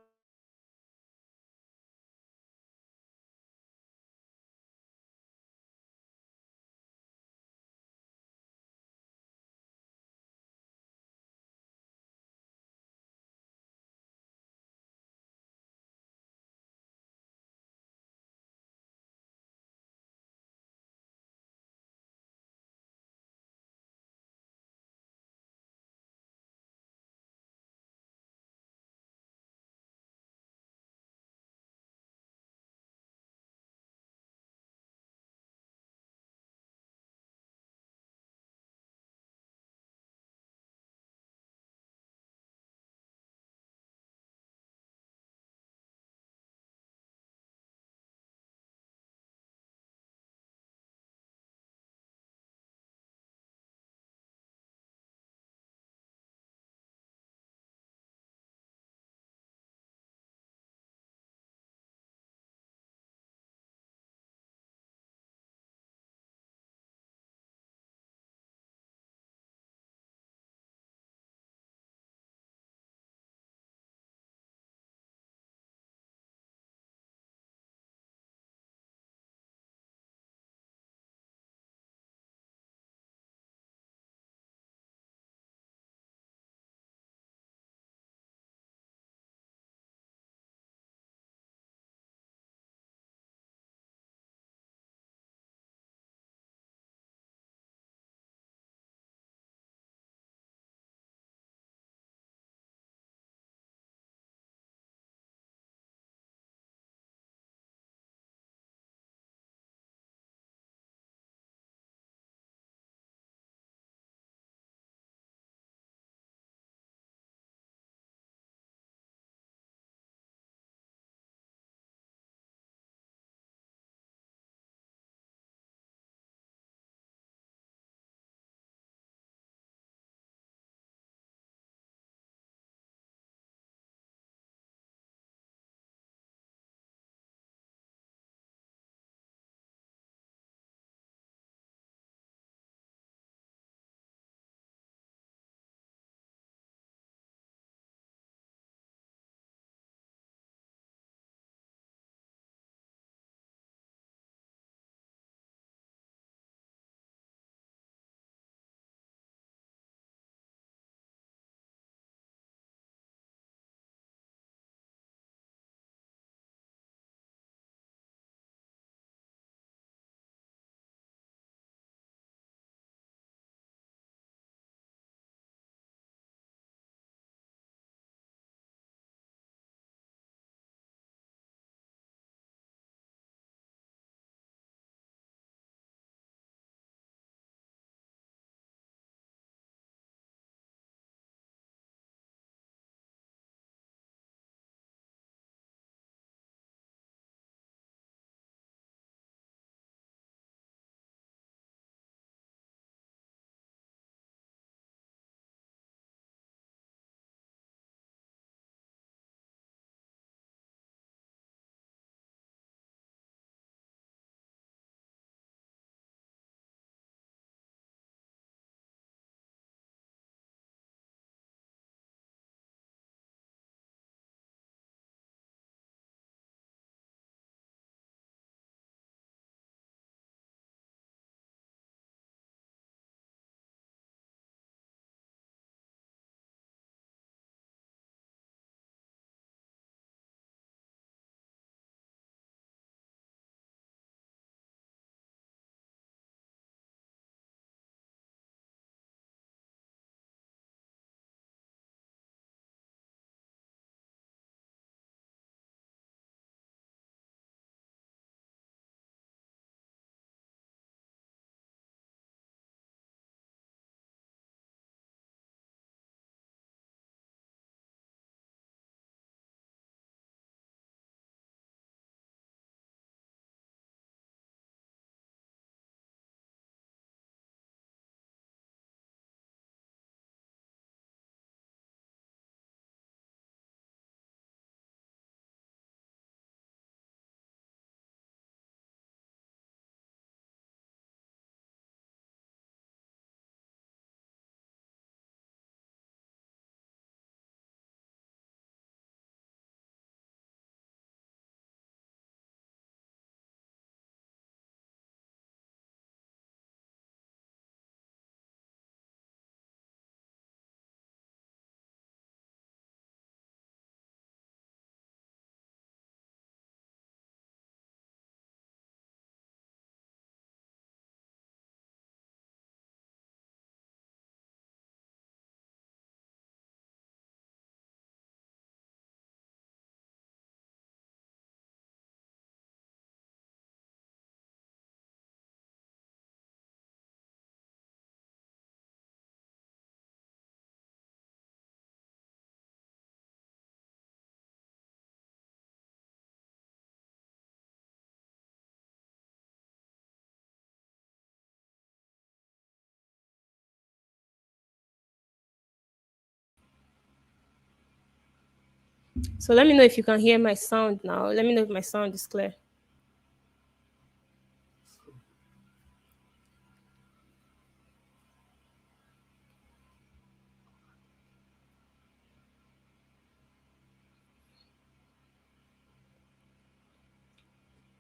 So let me know if you can hear my sound now. Let me know if my sound is clear.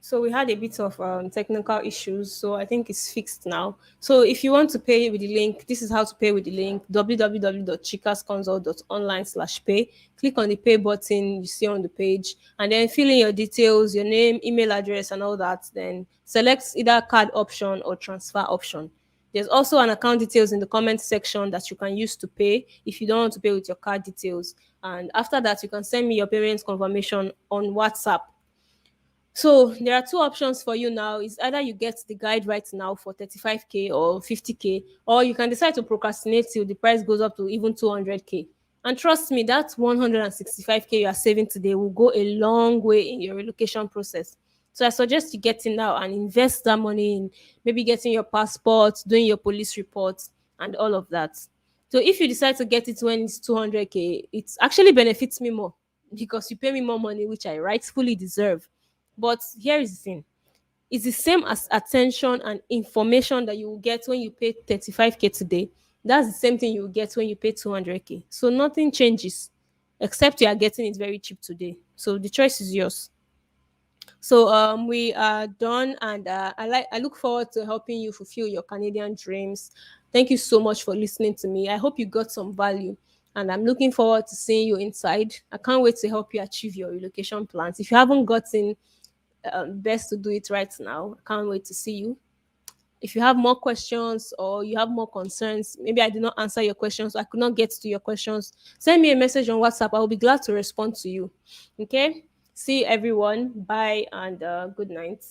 So we had a bit of technical issues, so I think it's fixed now. So if you want to pay with the link, this is how to pay with the link: www.chicasconsult.online/pay. Click on the pay button you see on the page, and then fill in your details, your name, email address, and all that. Then select either card option or transfer option. There's also an account details in the comment section that you can use to pay if you don't want to pay with your card details. And after that, you can send me your payment confirmation on WhatsApp. So there are two options for you now. Is either you get the guide right now for 35K or 50K, or you can decide to procrastinate till the price goes up to even 200K. And trust me, that 165K you are saving today will go a long way in your relocation process. So I suggest you get in now and invest that money in maybe getting your passport, doing your police reports, and all of that. So if you decide to get it when it's 200K, it actually benefits me more because you pay me more money, which I rightfully deserve. But here is the thing: it's the same as attention and information that you will get when you pay 35K today. That's the same thing you will get when you pay 200K. So nothing changes except you are getting it very cheap today. So the choice is yours. So we are done, and I look forward to helping you fulfill your Canadian dreams. Thank you so much for listening to me. I hope you got some value, and I'm looking forward to seeing you inside. I can't wait to help you achieve your relocation plans. If you haven't gotten, best to do it right now. I can't wait to see you. If you have more questions or you have more concerns, maybe I did not answer your questions, I could not get to your questions, send me a message on WhatsApp. I will be glad to respond to you. Okay? See everyone. Bye and good night.